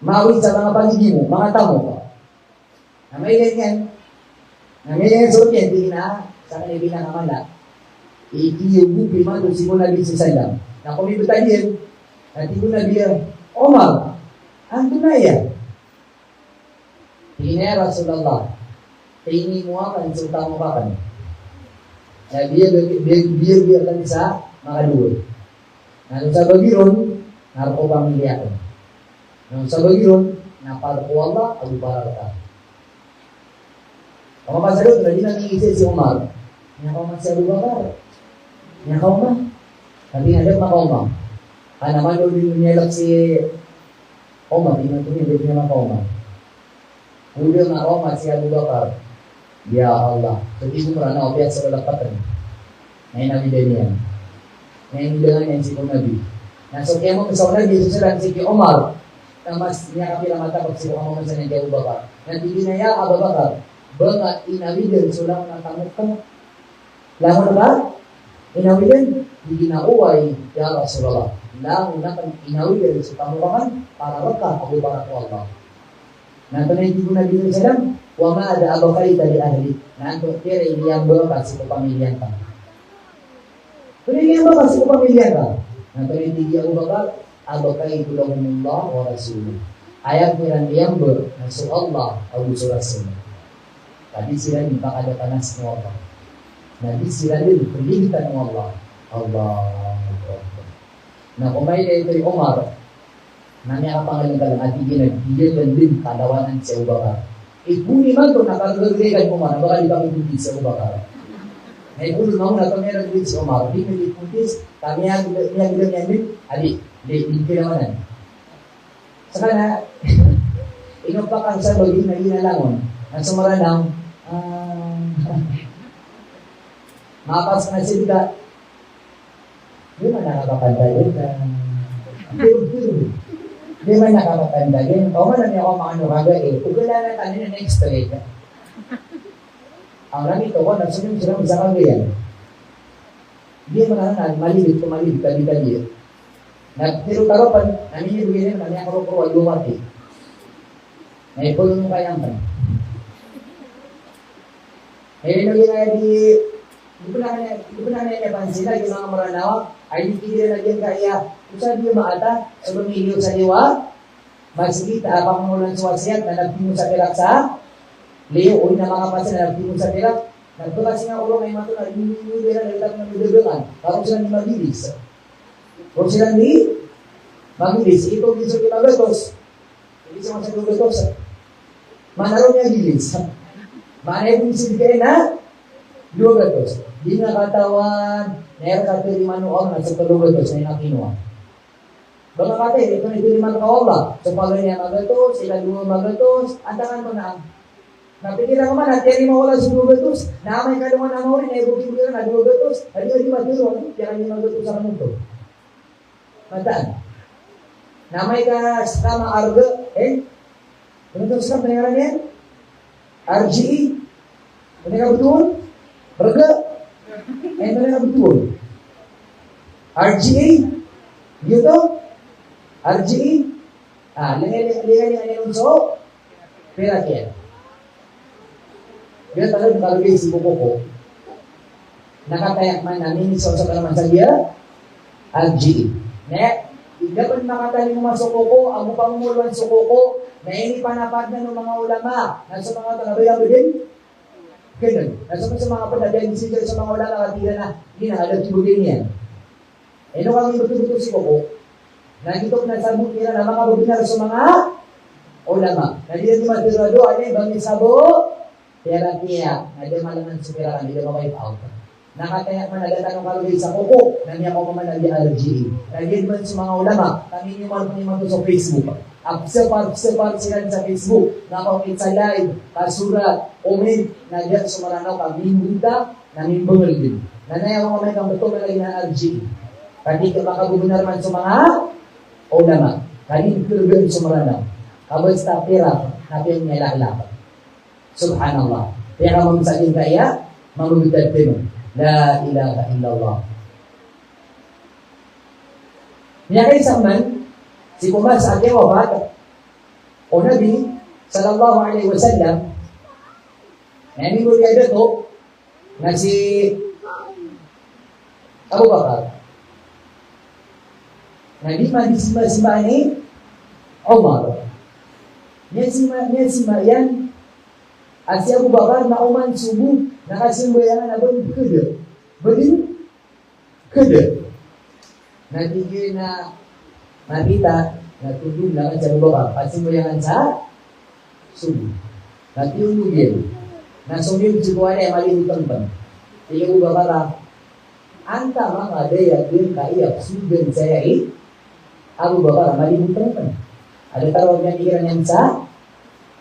mawit sa mga paligid mo, mga tamo. Na may ganyan, so yan, hindi na, sa kanila binakamala, ikiyubu, pima, doon simula din sa salam. Na kumibutan din, at hindi na diya, Omar, ang tunaya. Hindi na, Rasulullah, kainin mo akan, sulta mo akan. Na biya kan sa mga luwag. Na sa bagiron, narko pamilya ko. Na sa bagiron, naparko Allah, Abu Barakah. Ang mapasagot, hindi na nangiisip si Omar. Niyakaw man si Abu Bakar. Niyakaw man. Sabi nga, dapat makaw man. Naman yung niyalak si Omar, hindi niya makaw man. Ulo na Omar si Abu Bakar. Ya Allah. So, di ko marana, opiat sa lalapatan. Ngayon namin din yan. Ngayon din yan si Nabi. So, kaya mo sa Nabi, so sila si Omar, na mas niya kapila mata pag si Omar sa nandiyan Abu Bakar. Nandili na ya Abu Bakar. Baka inawidin, so lang natamok ka. Langon na ba? Inawidin, hindi ginauway, ya Rasulullah. Langon na kang inawidin, so tamukakan, para ka, Abu Bakar ko Allah. Nanto na hindi ko nabili sa lang, wa maada Abu Bakar dari ahli. Nanto, kira iniyang ba kasi ko pamilyan ka. Kung iniyang ba kasi ko pamilyan ka. Nanto na hindi Abu Bakar, Abu Bakar tulahumullah wa Rasulullah. Ayat nilang iyang ba, naso Allah, Abu Rasulullah. Tadi sila di pakadatanan semua Allah. Nabi sila din perlihitan ng Allah. Allah. Na kumay na ito yung Omar, na niya kapangalan ka lang at ginagbiyan din kalawanan sa Ubakar. Ikuni man ito, nakagagrigan Omar, na baka di kami puntis sa Ubakar. Ngayon ulo na una, ito meron din si Omar. Di kami puntis, kami ang bilang yan din, adi, di kinamanan. Saka na, inumpakan sa login na inalangon, na sumaranang, mapas na sila, di man nakakapantay ka. Di man nakakapantay. O man niya ako mga nuraga kung wala na tayo na next to it. Ang langit ko, nagsunod sila sa kagayan. Di man na malibit kali-kali. Nagtiro-taropan, naminibigay rin, naniya ko ro lumati. Naipulong mo kayang pa. Ngayon naging di ko na napansin na yung mga maranawa, ay hindi na nagyan kaya, kung saan yung maata, sa lumiliw sa liwa, magsigita, pangulang suwasiyat, na nagpimo sa pilak sa liyo, o na mga pasin na nagpimo sa pilak, nagtulas nga ulo ngayon mato na, hindi na nagtag ng bidugan, parang sila ni mabilis. Kung sila ni mabilis, ito giso kinagatos, hindi siya masagagatos, manaro niya bilis. Manay kong silbigay na, lugatos. Di nakatawan, nair ka ito lima noong na sa lugatos na inakinuha. Baka kate, ito na ito lima kawala. So pala niya magatos, sila dua magatos, antangan mo na. Napigilan ko man, at kaya mawala sa lugatos, naamay ka naman ang mawin, na ibugin mo na lugatos, at di matulong, kaya kanyo magatos sa kanito. Mataan. Naamay ka sa tamang arga, ano ito sa pangalan yan? RGE. Ano ka betul? Berga? Ano ka betul? RGE? Gitu? RGE? Lihat yang so. Pera kaya. Bila talaga nakalagay si Bukoko. Nakatayak man namin sa naman sa dia. RGE. Dapat makatali mo mga sukoko, ang pangumuluan sukoko, na hindi panapad na ng mga ulama, nasa mga tagabayang din, ganun. Nasa mga panadyan, sa mga ulama, katila na, ginahalat yung bugin yan. Ano kami betul-betul si Koko? Nagitok na sa bukira na mga buginar sa mga ulama. Nadiyan yung matirado, ano yung bangin sabo? Pera kiya, nadiyan malaman supira kan, hindi na ma-wipe out. Nakatayak man nagatanong kalugay sa Koko, nandiyan ko man nag-RGE. Nadiyan man sa mga ulama, kami yung mga sa Facebook. Absepar sila sa Facebook, nakakit sa live, kasurat, comment, nandiyan sa maranaw ka, minunta, namimbungal din. Nanay ako kamay kang betul na lagi na RGE. Pati ka makagubunar man sa mga ulama. Kali keluar semerana. Kabel staf perak, tapi nyelak-lak. Subhanallah. Pera memsakin kaya, membuat penuh. La ilaha illallah. Nyakay zaman, si Umar saat dia wafat, o Nabi sallallahu alaihi wasallam, na minggu dia dato, na si Abu Bakar. Na di man simba ni Umar. Niya simba yan, at si Abu Bakar na uman subuh, nakasimbayangan na doon kada. Badin? Kada. Natigil na nakita, natulog lang sa Abu Bakar, pasimbayangan sa subuh. Natulogin. Nasumib si Kuwala ay malilutang ba? Sige Abu Bakar, anta mga daya din kaiyak sudan saya Abu Bakar, malilutang ba? Ada tawag niya ikiran yan sa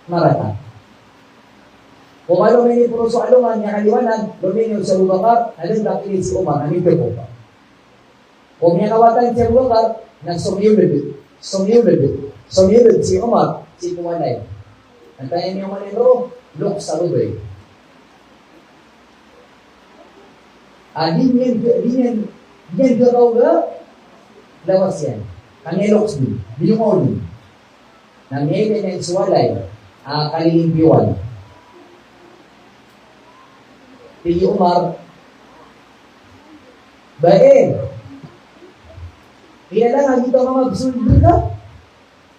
marata. Kung ano may puro sa alungan niya kaliwanag, luminyo sa Abu Bakar, alin kakilit si Umar, aming ko pa. Kung niya kawatan si Abu Bakar, nagsumiyulid si Umar, si Kuwalay. Nantayin niyo manilo, look sa lubay. Dinyan gagaw ga, lawas yan. Kangeloks din, binungaw din. Nangyayari na isuwalay, kalilimpiwan. Pili Umar, bae, kilala nga dito mga bisul ka?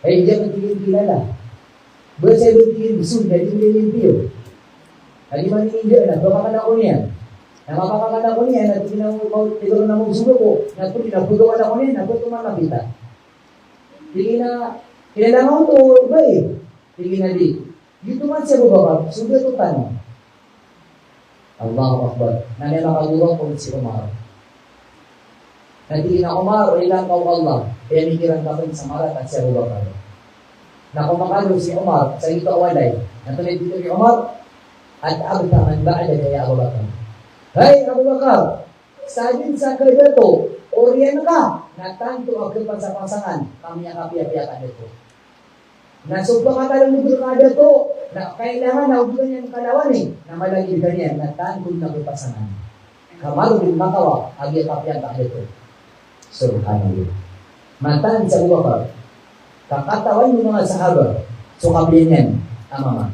Ay, hindi ako tingin kilala. Bae sa'yo tingin bisul, hindi nililimpyo. Hindi man hindi na, baka ka na ko niyan. Namapakakala ko niyan, at tinuro na mong sulo ko, naputukan ako niyan, naputukan nakita. Tingin na, kilala mo ito, bae. Tingin na di. Dito man siya bubaba, sulo ito tanong. Allahu Akbar. Nanay makagulong kung si Umar. Nandiyan na Umar, ilang kau Allah. Kaya mikiran ka rin sa marat at siya bubaba. Na kumakalo si Umar, sa ito awalay. Natunay dito ni Umar, at abta man ba'ada kaya Abu Bakar. Hai Abu Bakar, sajin sa kadato, oriyan ka, natanto ang pasangan, kami ang kapiya-piyakan ito. Nasubba ka talang nito kada to, na kailangan na ubulan niya ng kalawan na malagid ka niya, natangkol na pasangan. Kamaro din makawa, agi kapiyan ka ito. Subhanallah. Matan sa Abu Bakar, kakatawan ng mga sahabat, so kapiyan ang mama.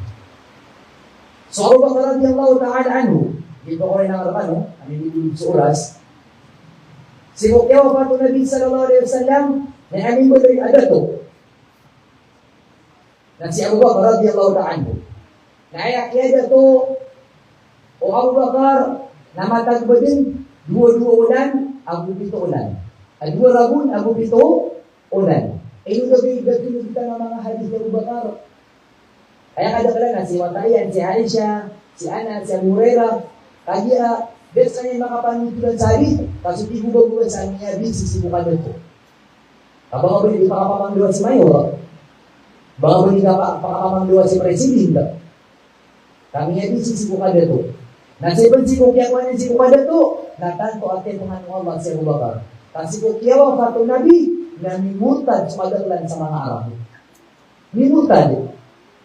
So Abu Bakar radiyallahu ta'ala anhu, dito ko rin ang harapan, amin dito sa oras, simukyaw pa ito Nabi sallallahu alaihi wasallam, na amin ko rin adato, na si Abu Bakar radiyallahu ta'ala anhu. Naiyak niya dito, o Abu Bakar, na matagba din, dua-dua ulan, Abu Bito ulan. At dua rabun, Abu Bito ulan. E yung gabi kita ng mga hadis ni Abu Bakar. Kaya kada ka lang, si Watayan, si Aisha, si Anas, si Abu Hurairah, kaya, best na yung makapanitulan sa hadis, kasi di buga-buga sa niya, sisibukan dito. Kapag ako hindi makapamangluwa si Mayor, baka hindi ka pakapamangluwa si Presidente. Kami nga din sisibukan dito. Nasa ibang sikukyawan yung sikukan dito, natanto at tepungan ng Allah si Abu Bakar. Kasi sikukyawan kato Nabi, na mimutan sumagatlan sa mga Arab. Mimutan.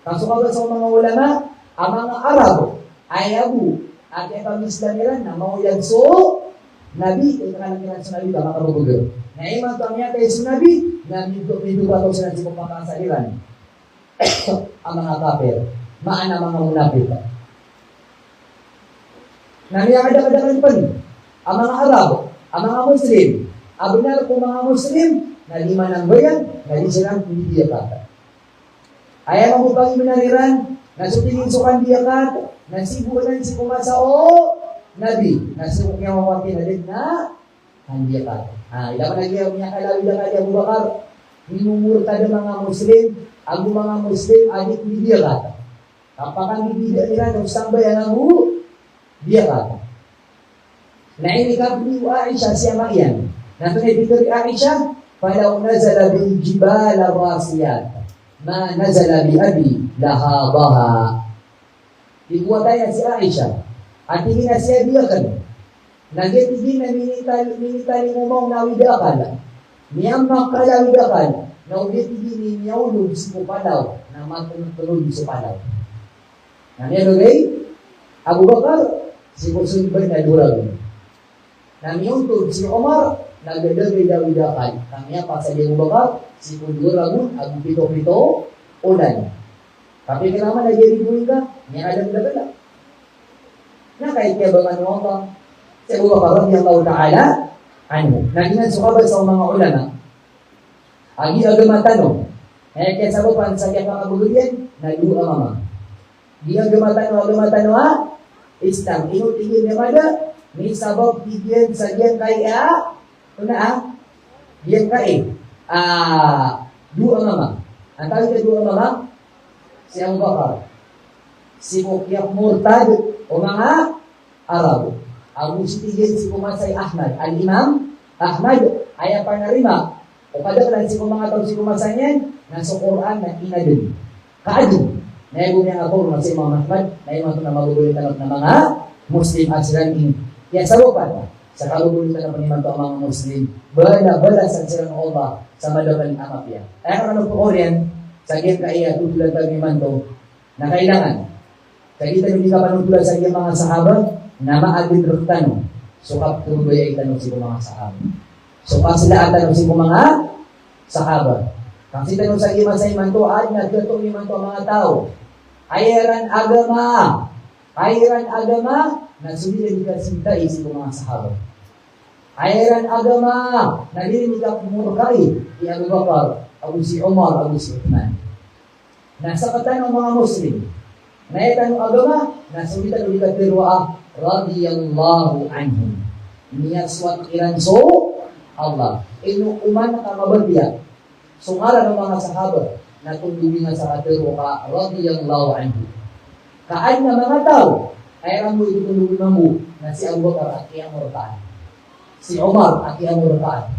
Kaso kagat sa mga ulama, ang mga Arab ay Abu, at yung pag-Islam nila na mauyag so, Nabi, ito ka lang kinan sa Nabi, tama ka mabugar. Naiman to ang yata sa Nabi, na midupa to sila sa pagkakasaliran. Ang mga kafir, maana mga munafik. Nangyakada-kadakan pa rin, ang mga Arab, ang mga Muslim, abinar po mga Muslim, na lima ng bayan, na di silang hindi kata. Ayaw mo pang iminariran, nasutingin sukan diyakat, nasibulan si kumasao, Nabi, nasibuk niya mawati na din na, hindi kata. Ilaman nagyaw niya kalawi na kaya Abu Bakar, minumurta ng mga Muslim, ang mga Muslim, adik hindi kata. Kapag ang bibigyan nila, nung sambayan ang dia kata. Na inikab ni Aisha siya mayan. Natunay dito ni Aisha, falaw nazala bil jibal rasiyat, ma nazala bi abi lahabaha. Ikuwatay na si Aisha, at hindi na siya biyakan. Nagitigi na minitali umong nawida akala. Niyang kalawagakan na ulit hindi niyaulog si Pupalaw na matulog si Palaw. Nangyari Abu Bakar, si Kusunibay na durag. Namiyuntog si Omar, nagdagay-dawidakan. Kamiya pa sa Abu Bakar, si Kunduragun, Abu Pito-Pito, ulan. Tapi kenapa na jadi buika? Niya alam na kahit niya ba manuwa ka? Si Abu Bakar, radiyallahu ta'ala, naging sukabay sa mga ulama, agi agamatanong, kaya sa bupan sa kaya kakabuluyan, nagdua mama. Di agamatanong Islam, inutingin niya mada, may sabab tigyan sa diyan kaya, diyan kaya, dua mama. Ang tawag na dua mama, si Abu Bakar, si Mukyab Murtad, o mga Arab. Ang musitigin si Kumasay Ahmad, Al-Imam Ahmad, ay panarima, o kadaglan si mga tao si Kumasay niyan, nasa Quran na inadun. Kaadun. Naibog niya ako ng si Imam Ahmad, na yung na magugulitan ng mga Muslim at silang in. Kaya sa lupan, sa kagugulitan ng panimanto ang mga Muslim, bala sa silang Allah sa malaban ng amapya. Kaya kung ano po Orient, sa game kaya tutulan ng panimanto na kailangan. Sa kita hindi ka panutulan sa iyong mga sahabat, na maagin rutano. Sukap tuloy ay tanong si mga sahabat. Sukap sila at tanong si mga sahabat. Kasi tanong sa ima sa imanto, at nagkatong imanto ang mga tao. Ayran agama, nagsulilan ka sintai si mga sahabat. Ayran agama, nalirin ka pumurkay, ni Abu Bakar, Abu si Umar, Abu si Uthman. Nasa katanong mga Muslim, naitanong agama, nasulitan ulit ka tirwa, radiyallahu anhum. Niyaswat iranso, Allah. Inuuman na kamabagya. Sungara ng mga sahabat na tundubin nga sa katero ka, radiyallahu anhu. Kaan na mga tao, ay ang mo itutundubin mo na si Abu Bakar at kiyang murataan. Si Umar at kiyang murataan.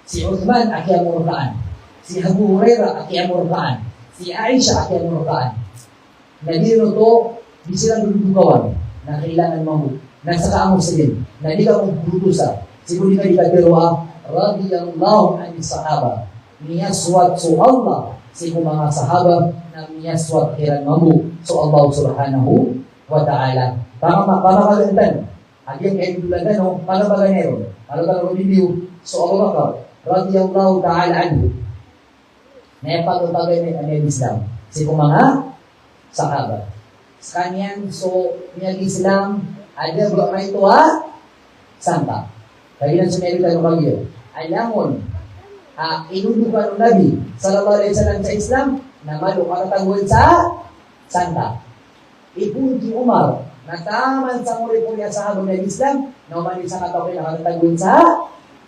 Si Uthman at kiyang murataan. Si Abu Hurairah at kiyang murataan. Si Aisha at kiyang murataan. Nagino to, di silang dudugawan na kailangan mo. Nasa kaamong silin, na di ka mong butusa. Siguro di ka pero radiyallahu anhu sahaba. Niyaswat so Allah si mga sahaba na niyaswat kiran mamu so Allah subhanahu wa ta'ala. Pamakagantan. Agyang kaibulagan o panabaganero. Panabaganero review so Abu Bakar radiyallahu ta'ala anhu. Naipagpagay ng Islam. Si mga sahaba. Sa kanyan so niyag Islam ada ba may tuwa? Santa. Kaya lang sumelit ang bagyo. Alamon, inudukan ng Nabi sallallahu alaihi wasallam sa Islam na malukatatanggol sa Santa. Ipunti Umar na taman sa muli-muli sa habang ng Islam na umanin sa katawin na nakatatanggol sa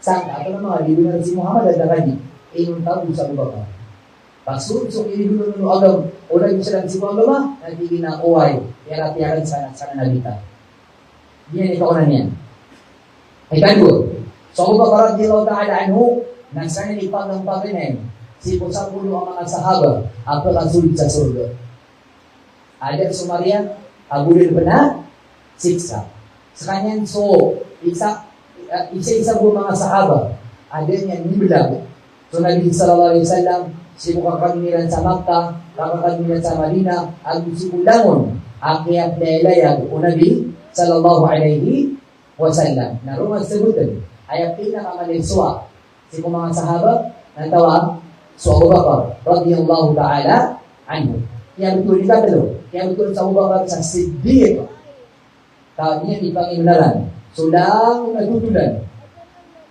Santa. Ito na mga libo na si Muhammad at Nakadi. Inuntaw sa Bubaka. Pagsunsok iniluno ng agam o naging silang si Muhammad na hindi na uway tiyaran sa nabita. Yan ikaw na niyan. Ikaw, so Abu Bakar radhiyallahu ta'ala anhu, nagsanay ipang paginen, si pusapulo ang mga sahaba, ang pagkasulit sa surga. Ada Sumaria, agulil pa na, siksa. Sa kanyan, so, isa-isa po mga sahaba, ada niyan nibilag. So, Nabi sallallahu alaihi wasallam, si mukakamiran sa Makkah, kakakamiran sa Madina, ang sikulangon, akyat na ilayag, o Nabi sallallahu alaihi wasallam. Na rumah sebutan, ay pinakamalenswa si mga sahabat ng tawag sa Abu Bakar radhiyallahu ta'ala anhu. Kaya betul dikatakan, kaya betul sa Abu Bakar sa Siddiq. Tawag niya di Panginoon. Sulang natutulan.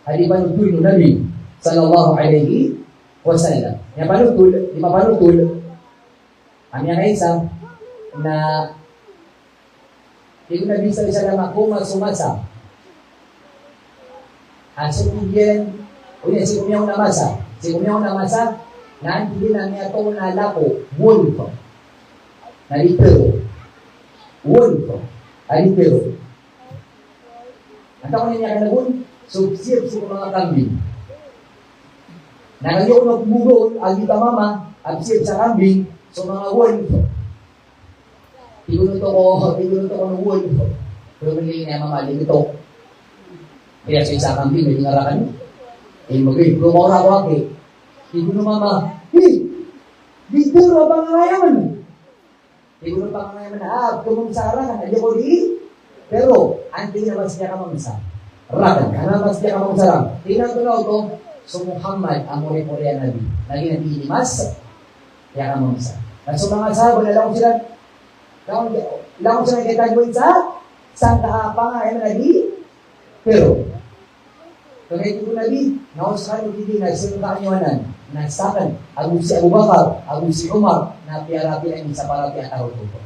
Hadi panutul ng Nabi sallallahu alaihi wasallam. Yang panutul, lima panutul. Ang yan ay isa na Ibn Nabi sallallahu alaihi wasallam ako masumasa. Asal kemudian, si kumyaw na masa, nanti na niya ito na lako, wolf. Nalitero. Wolf. Nalitero. Ang taon niya ka nagun, subsip sa mga kambing. Nakayo na kumugol, alita mama, absip sa kambing, sa mga wolf. Tigulo ko ng wolf. Pero hindi niya mama, dito. Kaya sa isa kambing, may ngarakan mo. Lumora ko ako Ibu na mama, dito na pangangayaman. Ibu na pangangayaman, kumungsara ka, hindi ko di. Pero, anti na mas niya ka mamasa. Rakan, kana mas niya ka mamasa. Tingnan ko na ito, so Muhammad, ang muli-muli ang nabi. Lagi nabinimas, niya ka mamasa. At so mga sahabat, alam ko sila kitagawin sa pangangayaman nabi. Pero, kahit ito nabi, nausakan yung hindi nagsimula kanyawanan, nagsakan, agung si Abu Bakar, agung si Umar, na piyarapi ang isa parapi at tao ito.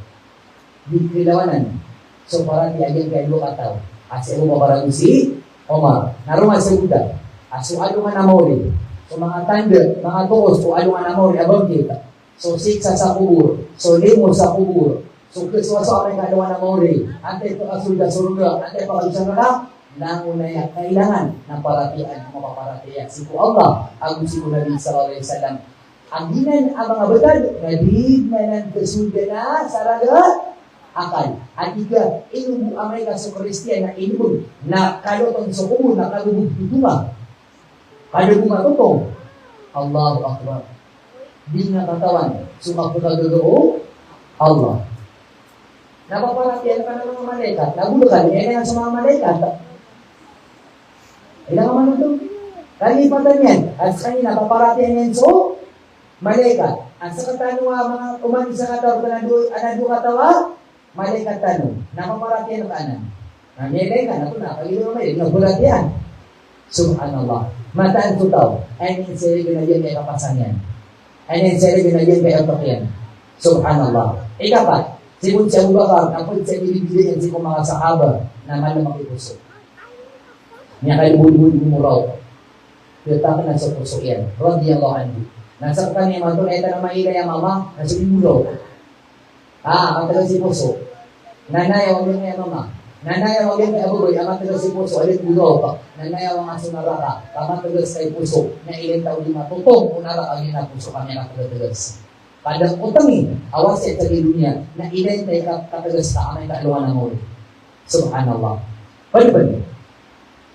Di kilawanan. So parapi agyan kay Luka tao. At si Abu Bakar agung si Umar. Narungan sa Buddha. At so alungan namori. So mga tanda, mga tuos, so alungan namori, abang kita. So siksa sa kubur. So limo sa kubur. So kiswaso ang kalungan namori. Ante ito kasulda surga. Ante pakalusan na nangunay at kailangan ng paratian, mapaparatian. Sipo Allah, ang sipo Nabi sallallahu alaihi wasallam. Ang dinan ang mga betad, nabig na ng kasulda na saraga akal. At ika, inubu ang may kaso Kristiyan na inubog na kalotong sa kumul na kalubog tutuma. Kalubog matutong. Allahu Akbar. Di nga katawan, sumakagagao Allah. Napaparatian ka ng mga malaikat. Nagulukan, yan sa mga malaikat. Ilang naman ito? Kalipatan yan. At sa kanina, paparatihan yan so, malaikat. At sa katanunga, mga umani sa katawa, anado katawa, malaikat tanong. Napaparatihan ang kanan. Nangyayay ka, nato na, pag-ilo naman yun, nagpulatihan. Subhanallah. Mataan ko tao. Ay, ninsari binagyan kay kapasan yan. Ay, ninsari binagyan kay otak yan. Subhanallah. Ikapat, si Abu Bakar, kapag sa ibibigay yan si mga sahaba na malamang ipuso. Niya kayo budi-budi kumuraw. Piyata na sa puso yan. Radiyallahu anhu. Nasa kanya man ito, na ito na mailay ang mama, nasa ibulaw. Ang tagal si puso. Nanay, huwag yung kaya mama. Nanay, huwag yung kaya abuboy, ang tagal si puso, alit bulaw pa. Nanay, huwag ang sunaraka, ang tagal sa puso, na ilang taon di matutong, unara ang yun na puso kami na tagal-tagas. Padang utangin, awas sa dunia, na ilang tayo katagas ka, amay kaluan ng muli. Subhanallah. Pwede.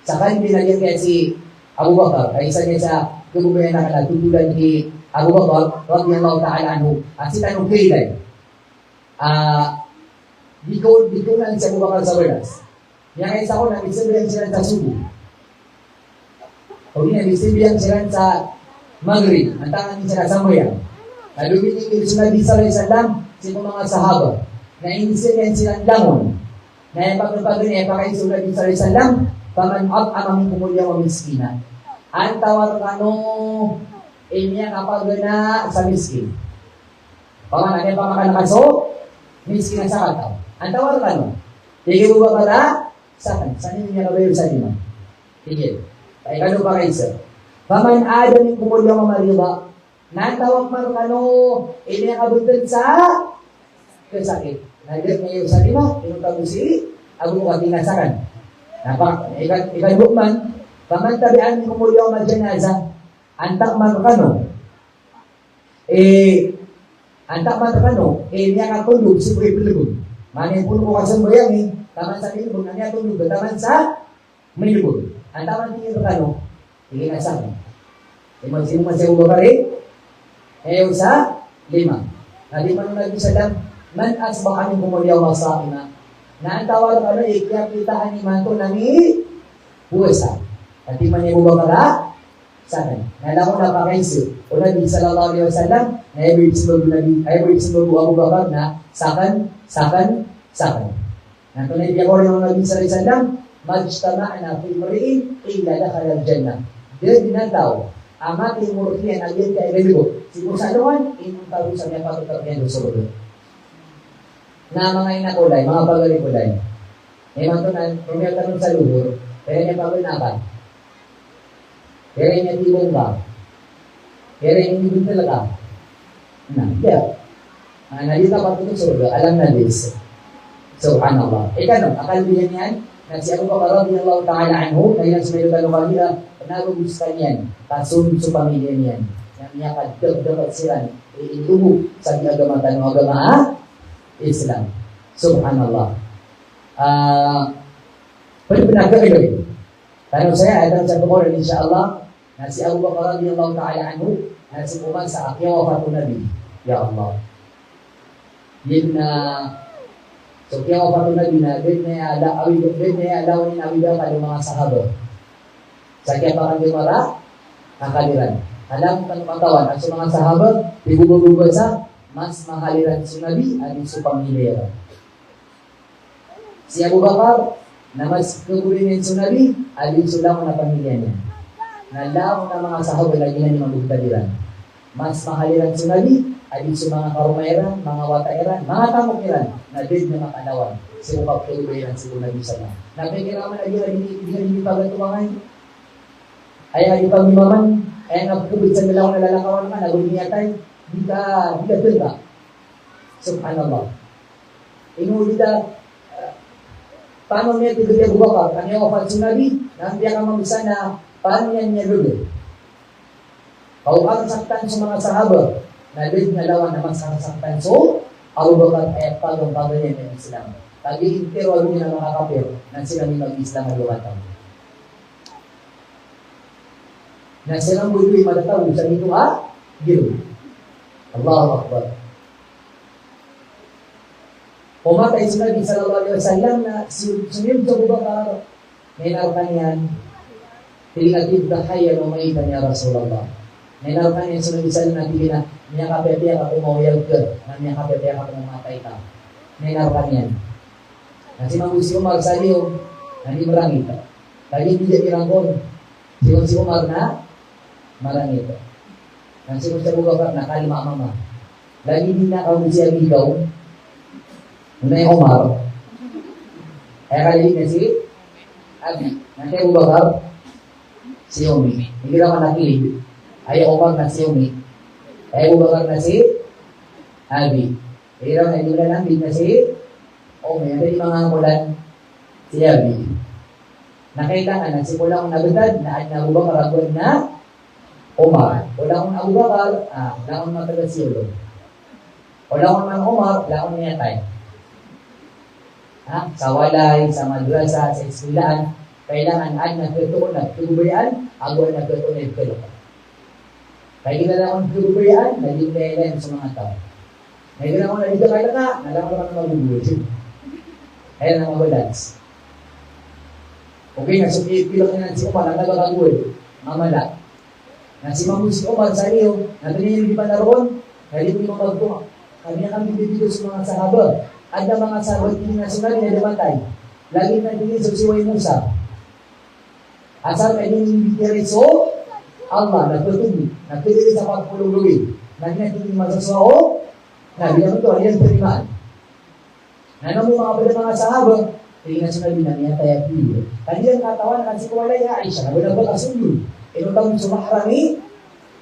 Saka hindi naging kaya si Abu Bakar, ay isa niya sa kabubayan na kalatutulan ni Abu Bakar, radiyallahu ta'ala anhu, at si tanong kailan, di ko lang si Abu Bakar sa Bernas. Niya kayo sa ako, nag-isibiyang sila sa subo. O nag-isibiyang sila sa Maghrib, ang tangan niya sila sa Mayang. Naluminig yung Nabi sallallahu alaihi wasallam, sino mga sahaba, na inisibiyang silang dangon, na yung pagpapagin niya, pakain sa Nabi sallallahu alaihi wasallam, paman amang kumulya wa miskina. Ang tawar kano inya kapag na sa miskin. Paman ano pa makanakaso? Miskin sa kataw. Ang tawar kano. Tigil mo ba para? Saan? Saan niya kabayo sa lima? Tigil. Ay kano pa kayo sir? Paman adam yung kumulya wa mariba. Nantawag man kano inya kabuntun sa kasakit. Nagdit ngayon sa lima. Pinunta mo si Abu Katinasakan. Ikan bukman, paman tabian mo muli ako mag-janaza, antak man kano, niya katulog, si Buhay Pilibog. Manin puno ko kasang bayang taman sa Pilibog, na niya tulog, taman sa Pilibog. Antak man tingin kano, tingin na sa akin. Sino man siya ubabari? Ngayon sa 5. Nadi man nung nag-isalam, man asba kami kumuli ako masakina. Na ang tawag ano, kaya kitaan ni Manto nami buwesa. At di man niya bubakara, sana. Nalaman na pakaisip. O Nabi sallallahu alaihi wasallam, na every single Abu Bakar na sakan. Nanto na ipiyakor ng Nabi sallallahu alaihi wasallam, majtama'na fi mri'in illa dakhala al-jannah. Dia dinataw, amati murtiyan agyan kay religo. Sipo sa doon, inong tawag sa niya patutarniyan doon sa lulo. Na mga inakulay, mga pagalikulay. May mga tunan, rumiyot ka sa luhur, pero niya pagulinakan. Pero niya tibong ka. Pero niya tibong talaga. Yeah. Nalita pa ito sa luhur, alam na this. Subhanallah. Ikaw, akalbihan yan, na si Abu Bakar radiyallahu ta'ala anhu, na ilang sumayo ka kanila, nagugustan yan, kasunod sa pamilya niyan. Na niya kadagdagat sila, iindugo sa agamatan ng agama, Islam. Subhanallah. Pwede pinagkakagawin. Tanong saya, ay tanong sa Quran, insyaAllah, na si Abu Bakar radhiyallahu ta'ala anhu na si Umar sa akyaw wafatu Nabi. Ya Allah. Yun na so kaya wafatu Nabi na bid na alaw ni Nabi daw kay mga sahaba. Sa kaya pa kang mara kakaliran. Alam kan katawan at sa mga sahaba ibubugod sa mas mahaliran si Nabi at sa pamilya. Si Abu Bakar na mas kagulinan sa Nabi alin sulang na pamilya niya. Nalaw na mga sahaba lagi na ni magugtaliran. Mas mahaliran sa Nabi alin sa mga karumayran, mga watairan, mga tamukiran na din na makalawan. Si upap kagulinan sa Nabi sana. Napikiraman na hindi pagatumangan. Ay hindi pagmimaman. Ay nagkubit sa dalawang nalalakawan naman. Nagulong niyatay. Di ka tulga. Subhanallah. Inulit paano niya tiga Abu Bakar? Kanya wafat si Nabi, nanti akan mamisa na paano niya lulu. Kau akan saktan sa mga sahabat, na din ngalawan naman sa saktan so, Abu Bakar ay pagong niya ng Islam. Tagi intero niya ng mga kafir, nang sila ni mag-Islam ay lumatang. Na silang buloy madataw sa ito gilo. Allahu Akbar. Pumatay si Nabi sallallahu alaihi wasallam na sunod sa Abu Bakar. Nainarkan yan, tinatid dahaya no maitan ya Rasulullah. Nainarkan yan sunod sa na tigina, niya kapetiya ka pumawiyag ka, niya kapetiya ka pumatay ka. Nainarkan yan. Kasi si Umar sa iyo, hindi marangit. Lagi hindi irangkon. Si Umar na marangit. Kasi sa Abu Bakar na kalima mama. Lagi din na kami siya bigaw. Una yung Umar. Kaya kalilig na si Abi. Nanti Abu Bakar, si Umi. Hindi naman nakilig. Ay Umar na si Umi. Ay Abu Bakar na si Abi. Hindi naman nakilig na si Umi. Hindi mga mulan si Abi. Nakita nga, nagsimula kong nagutad na Abu Bakar agad na Umar. Wala akong Abu Bakar, wala akong matagal si Ulo. Wala akong man Umar, wala akong niyatay. Sa walay, sa madrasa, sa eskwelahan, kailangan ay nagkatuon na tububayan, ako ay nagkatuon na ipagkatuon. Kaya gina akong tububayan, naging kailan sa mga tao. Kaya gina akong nalito kaya na, nalang naman na magugulit. Kaya na mabalans. Okay, nasupilok na si Umar, ang nagkakagulit, mamala. Na si Mamu si Umar sa iyo, natin yung pa naroon, kaya yung magpagpuma. Kami na kami bibigyo sa mga sahabat. At ang mga sahabat hindi nasunod na damatay. Lagi na din sa siway Musa. Asal ka din yung bitireso, Allah, nagtutubi, nagtutubi sa pagpululuwi. Lagi na din yung masaswao, nabilang ito, ayan perimaan. Nanon mo mga sahabat, tingnan sa nabi na niya tayo piyo. Kanilang katawan na si Kuwalay Aisha, nabilang ba kasunod? Ino tawag sa mahrami,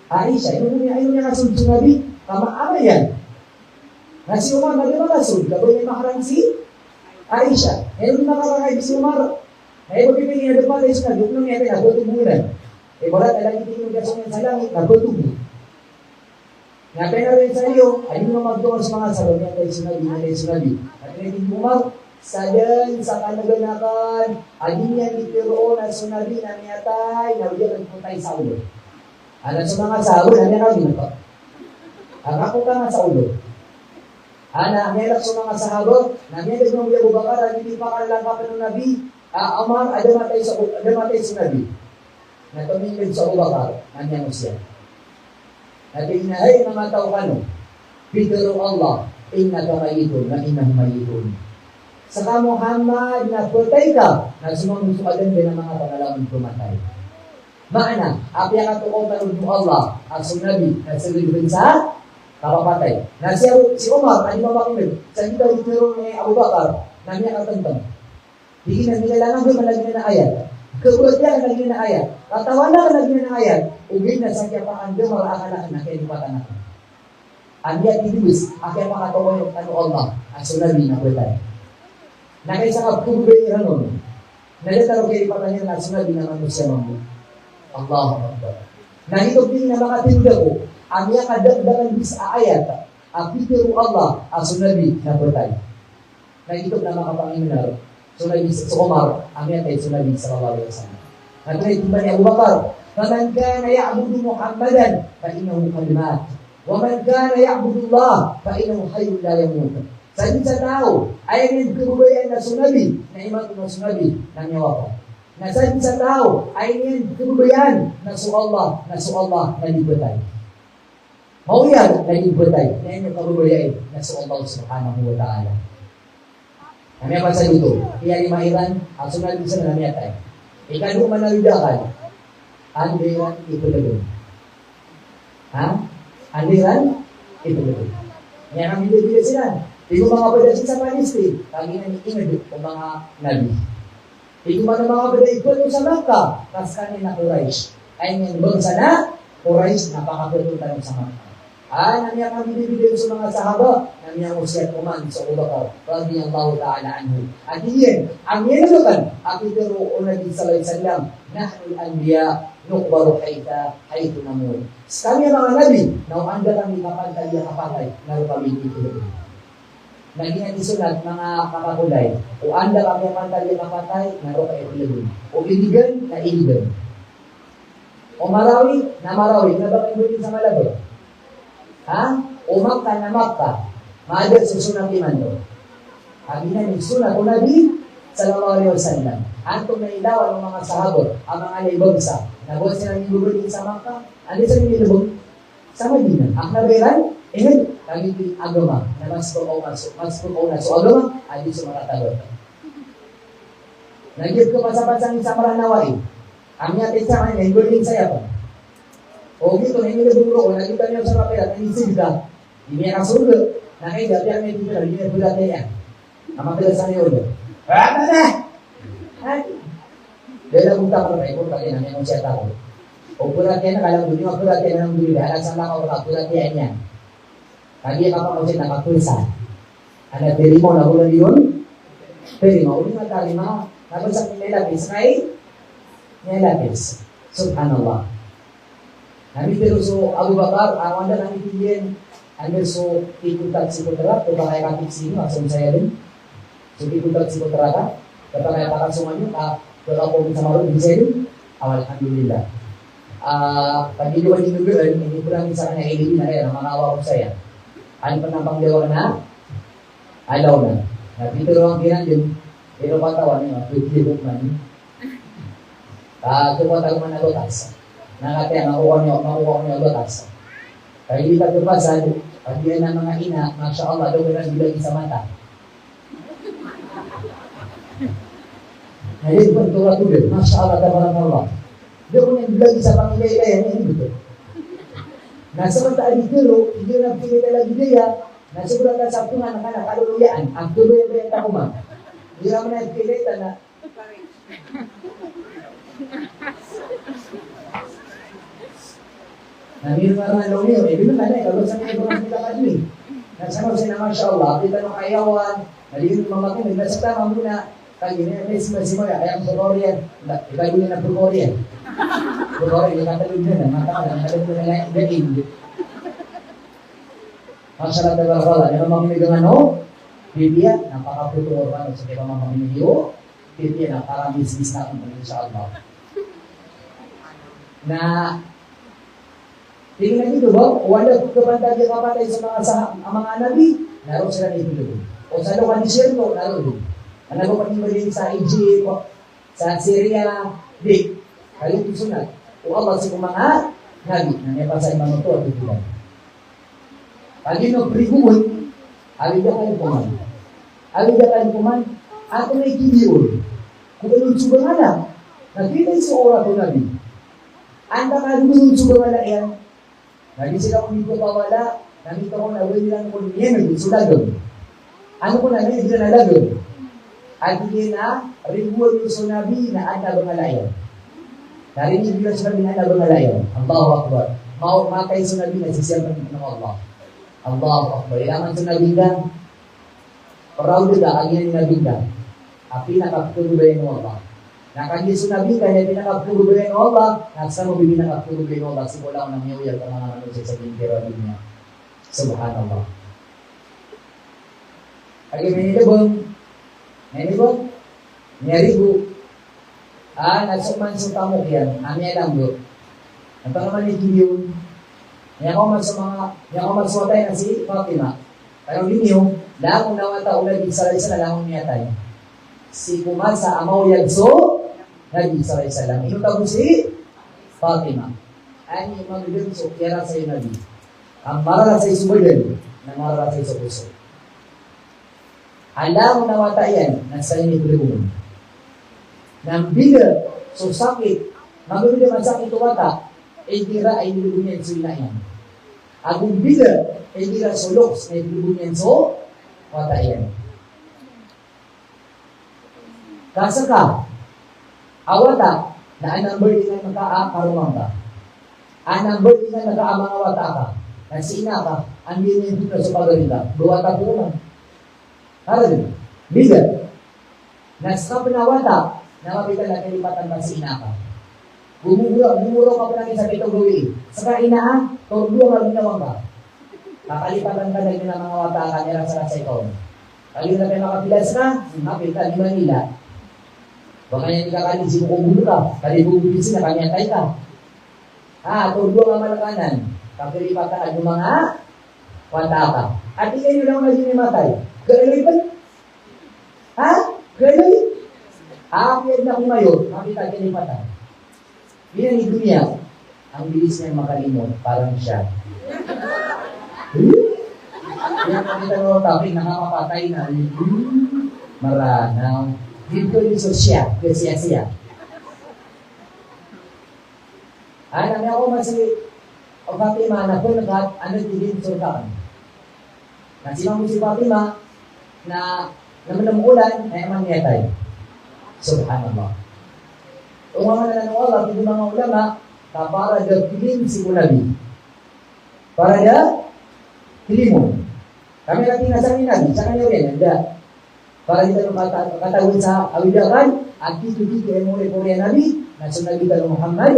Aisha, ino niya kasunod sa nabi, kamaama yan. Nasi Umar, nabilang kasunod, gabay niya mahrami si Aisha. Ngayon nakarangay si Umar, ngayon pagpipigin na dapat tayo sa nabi, nung niya tayo nagtutubunan. Barat ay lagi tingin ng sa langit, nagtutubo. Nga kaya rin sa iyo, ay yung magdoon sa mga sabi niya tayo sa nabi, at rin Umar, sadan sa kanaganakan, adin niya itiro na sunabi na niyatay, nabiyan ang putay sa ulo. Alam sa mga sabi, na niya nabi na pa. Ang ako ka nga sa ulo. Ana, ngelak sa mga sahabot, na niya nagmang Abu Bakar, hindi pa kalangkapan ng Nabi, Amar, adamatay sa Nabi. Natumingin sa Abu Bakar, na niya mo siya. Natinginahay mga tao kano, Bidaro Allah, inna ka mayitun, na inna mayitun. Saka Muhammad, nagputay ka, nagsumamusukadan din ang mga pangalaman pumatay. Maana, apya ka tukong tanong mo Allah, ang sunabi, nagsaligin sa kapapatay. Na si Umar, ano mamakimil, sa hindi daw ituro ni Abu Bakar, na niya katantang. Hindi na nilalangan doon, malagyan na ayat. Kagulat niya, malagyan na ayat. Katawan na, malagyan na ayat. Ugin na sa kiyapaan doon, malakanak na kaya lipatan ako. Ang yan idibis, akya makatawang yung ano Allah, ang sunabi na putay. Na kayo sa kapubay nun, nalitaro kayo lipatan niya na sunabi na manusia mo. Allahu Akbar. Nahitog din na mga tinda ko, ang iya kadagdagan bis ayat, ang pitiru Allah, ang sunabi na putay. Nahitog na mga Panginoon, sunabi sa Umar, ang iya tayo sunabi sa Allah. At nahitog ba ni Abu Bakar, فمن كان يعبد محمدا فإنه قد مات ومن كان يعبد الله فإنه حي لا يموت. Sa tao ay nagkabubayan na sunabi na imat na sunabi ng yawa. Na sa tao ay nagkabubayan na su Allah na libutay. Mauyan na libutay na inyong kabubayan na su Allah subhanahu wa ta'ala. Kami apa sa dito? Kaya limahiran ang sunod sa nangyatay. Ikano manalidakan, andiran ipulagon. Ha? Andiran ipulagon. Yan ang hindi sila. Iku mga badasin sa Palestine, kami na iinad o mga nabi. Iku mga bada ikot sa Makkah, kas kanina Quraysh. Ay niyang sana, Quraysh, napakapatutan sa Makkah. Namiyang kami bibigay sa mga sahaba, namiyang usyat kuman sa Abu Bakar, radiyallahu ta'ala anhu. At iyan, ang yanalukan, akitero o Nabi sallallahu alaihi wasallam, nahnul anbiya, nukbaru haytu namur. Sa kami mga nabi, nauanda kami kapantay ang kapatay, na kami dito. Naging isulat mga kakakulay, o anda kami kapantay ang kapatay, na kayo o iligan, na iligan. O marawi, na bakit sa malabo. Ha? O Makkah na Makkah, maadat sa sunang limando. Sabi na ni sunat o Nabi sallallahu alaihi wasallam. Antong nailawan ng mga sahabot, ang mga laibagsa, nabuhat sila ng ibubulin sa Makkah, ano sa nilubog? Sa Madina. Ang nabiran, kami agama, na mas po na so agama, ay di sumakatagot. Nagyod ko pasapansang sa maranawai. Ang yatin sa kanila, ibubulin sa yapan. O gitu, ini udah dulu, nakita niyo sa papel at inisip ka, hindi yan ang sulo. Nakita, pero may dito, hindi yan bulat na yan. Ang mapilasan niyo ulo. Ano na? Dahil napunta ko na, punta din namin ang chat ako. O bulat yan, nakalang duli, bulat yan ang duli, alam sa mga oras, bulat yan yan. Kagi ka pa kasi nakapulsa. Ano, peri mo, nagulan yun? Peri mo, ulit matali mo. Nagulsak ni Nelapis, kay Nelapis. Subhanallah. Nabi pero so Abu Bakar, awanda namin pilihan, ando so ikutat si putra, kung kaya kapit sino, asam saya din. So ikutat si putra ka, kapag kaya pakat sumanyo, kakapong sa marun, bisa din, alhamdulillah. Pag-iluwan din nubuan, hindi ko lang isa na ilibin na rin, ang mga awa ko saya. Ano pa ng panglawa na? Alaw na. Nabi pero ang ginandun, pero patawan niya, pwede man. Kumatagal man na lotas. Nakataya, makuha niyo batas. Kaya hindi ka tupasan, pag yan ng mga ina, Masya Allah, doon ka bilagi sa mata. Ngayon po, ito katulad, Masya Allah, tabarang Allah. Doon ka bilagi sa pangilay-ilay, yan ito. Nasa mata adikiro, hindi na pili talaga ideya, nasa bulan ka sa tungan, kaluluyaan, ang tuloy ang benta ko man. Hindi naman na pili na, Nabi marano niyo, bilo na kalau sa mga mga kita kadli. Nasama sila Masya Allah, kita no kayawan, naliyong mamakin, naglasata muna, kaya may sima kaya ang Bulgarian, iba yun na Bulgarian. Bulgarian, katalog na, mata katalog na lang, gain. Masya Allah, tabarakala, na mamamimig ang ano, Biblia, napakaputuor pa, sa kaya mamamimig yun, Biblia na parang business natin, Insya Allah. Na, tingnan nito ba? Wala kapantay kapatay sa mga nabi, naroon sila na ipilog. O sa luwan ni Sherto, naroon din. Ano ba pag-ibig sa Egypt, sa Syria, di. Kayo sunat. O Allah sa mga nabi, na may pasay mga ito at itulan. Pag yun priguon, alida kayo kuman. Alida kayo kuman, ato na ikidiyon. Kung anong subang anak, nakita sa oras ko nabi. Anda ka nung subang anak yan, lagi sila kung hindi ko pawala, nakita ko na wala nilang kung niyan, sulagon. Ano ko na niyan, hindi na nalagon. At hindi na, reward yung sunabi na anda bangalayan. Narinig yung sunabi na anda bangalayan. Allahu Akbar. Makay sunabi na sisiyapan ng Allah. Allahu Akbar. Ilaman sunabi ka, proud ka, ang yan nabigda. Ang pinakapulubayan ng Allah. Nakagi sunabi ka, na pinakapulubayan ng Allah, nagsama mo pinakapulubayan ng Allah, simula ko ng niyuyag ang mga manusin sa bintero niya. Subhanallah. Lagi menilibong, niyarigo, nagsukman sa tamok yan, amya lang do, Ang pangalan ni Gideon, niya ko magsuwatay na si Fatima. Pero ninyo, lang nawata ulag isa na lang niyatay. Si kumasa amaw yagso, nag-isa lang. Ino tabo si Fatima. Ani magdudun so kira sa nabi. Ang marala sa isubodin, na marala sa isupuso. Alam nawata yan, nasa inyo kulungan. Nang biga, so sakit, magdudun man sakit wata, tira ay nilubunyan so inayan. Agong biga, tira soloks na nilubunyan so wata yan. Kasa ka, awata, na anang birthday na nagkaakarumang ka. Anang birthday na nagkaamang awata ka. Nagsina ka, ang yun na sa pagarila. Buwata po naman. Haral, bigat. Nasa pinawata, nakapitan na kalipatan magsina ka. Gumuro ka pa namin sa pitong gawin. Saka inaan, torbuo ka ginawang ka. Kakalipatan ka na yun ang mga wata ka, nila sa ikaw. Kali na kayo makapilas ka, mapitan ni Manila. Baka yan ikakalit, sinukubulo ka. Kalibubulisin na kanyantay ka. Turbo ang malakanan. Pagkalipataan yung mga wata ka. At ikaw lang maging matay. Galoy ba? Galoy? Aapiyad na kumayo, makita kalipatan. Yan ni dunia. Ang bilis niya makalimot, parang siya. Yan makita mo topic, nakakapatay na. Maranaw. Dito yung siya, kasi siya. Namin ako masih Fatima na po din surkaan. Nasimang mo si Fatima na naman ng ulan, ay naman niyatay. Subhanallah. Umangan na ng Allah, hindi mga ulama, na para gagawin si Nabi. Para pilih mo. Kami natin nasa Nabi, sa kanya rin, hindi. Para kita katawin sa awidakan, at dito ay muli po rin Nabi, nasunod kita ng Muhammad,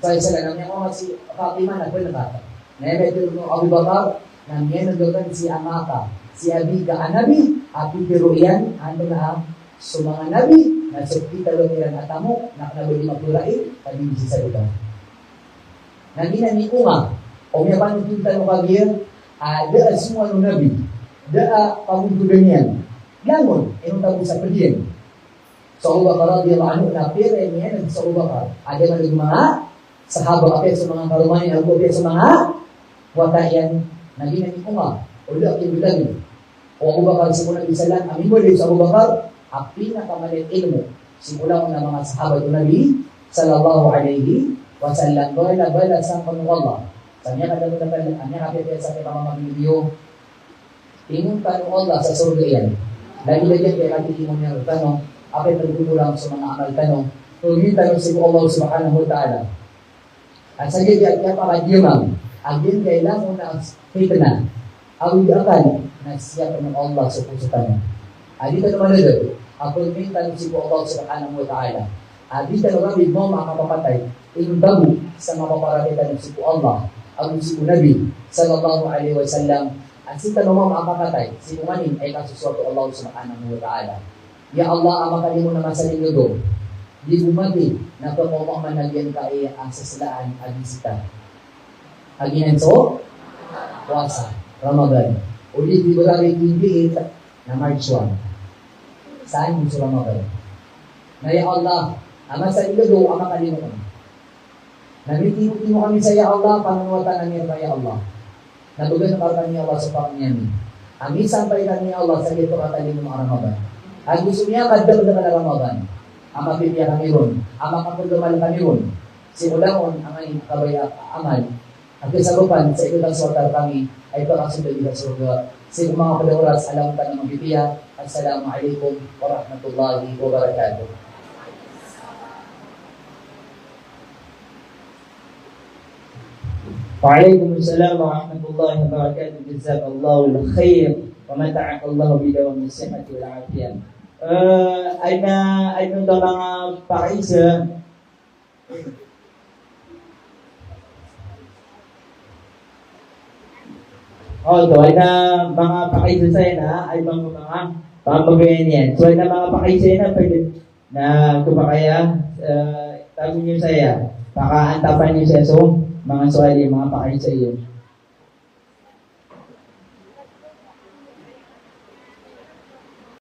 kaya sa lanang niya ko si Fatima na po nakata. Naibet yung Abu Bakar, na niya nagdagan si Amaka, si Abi ka Nabi, at pero iyan, ando na so mga Nabi, na kita lang nilang atamo, na kanabali magpurain, pag-ibisi sa lugar. Nagina ni Uma, o may panutuntan mo kagir, daa semua no Nabi, daa pamuntugan yan. Langon, inong tawag sa pagyan. Sa Abu Bakar, na pera niya, sa Abu Bakar, ada man yung mga sahabang apet sa mga karumahin, apet sa mga watayan, naging ni Uma, o dak yung bilangin. O Abu Bakar, simulang isa lang, amin mo rin sa Abu Bakar, ang pinakamalit ilmo, simulang ng mga sahabat ng Nabi, sallallahu alaihi wasallam, bala sa panungallah. Sa niya kadalagan, ang niya kapit sa pamamagiliyo, tinunta ng Allah sa surga yan. Lagi-lagi kaya katilimon niya ng tanong, apay nagkukulang sa mga amal tanong, tuloy tanong si Allah subhanahu wa ta'ala. At sa gaya kaya pakadiyumang, ang din kailangan na fitna, awid akal, na siya ng Allah sa puso tanong. Dito naman nagad, ako yung tanong si Allah subhanahu wa ta'ala. Dito naman mo mga kapapatay, inundago sa mga paparakitan ng si Allah, ang si Nabi, sallallahu alaihi wasallam. At si tanong mo makakatay, si umanin ay kasusuwato Allah subhanahu wa ta'ala. Ya Allah, amakali mo naman sa ninyo do. Di bumati na pamamang managyan ka ay ang saslaan at bisita. Aginan so, puasa, Ramadan. Ulit di ba rin hindi na March 1. Saan yung sa Ramadan? Na ya Allah, ama sa ninyo do, amakali mo kami. Nabitimo kami sa ya Allah, panunwatan namin ka ya Allah. Nabugan ng karatan ni Allah sa pangyayari. Ang isang paitan ni Allah sa ito katalin ng mga Ramadan. At gusto niya kadang na Ramadan. Ang mapipya kami ron. Ang makapagdamal kami ron. Simulamon ang ay kabaya amal. Ang kasagupan sa ito ng suwatar kami ay pakasunod sa surga. Sa mga padawaras, alam ka ng mapipya. Assalamualaikum warahmatullahi wabarakatuh. Waalaikumsalam warahmatullahi wabarakatuh. Jazakallahu khair wa mata'aka Allah bidawam as-sihhati wal afiyah. Ay nung mga paisa ay na mga paisa sa na ay mga pamagayan yan. So ay na mga paisa na pwede na kumakaya tago niyo saya. Pakaantapan niyo siya so mga suwali, mga pakay sa iyo.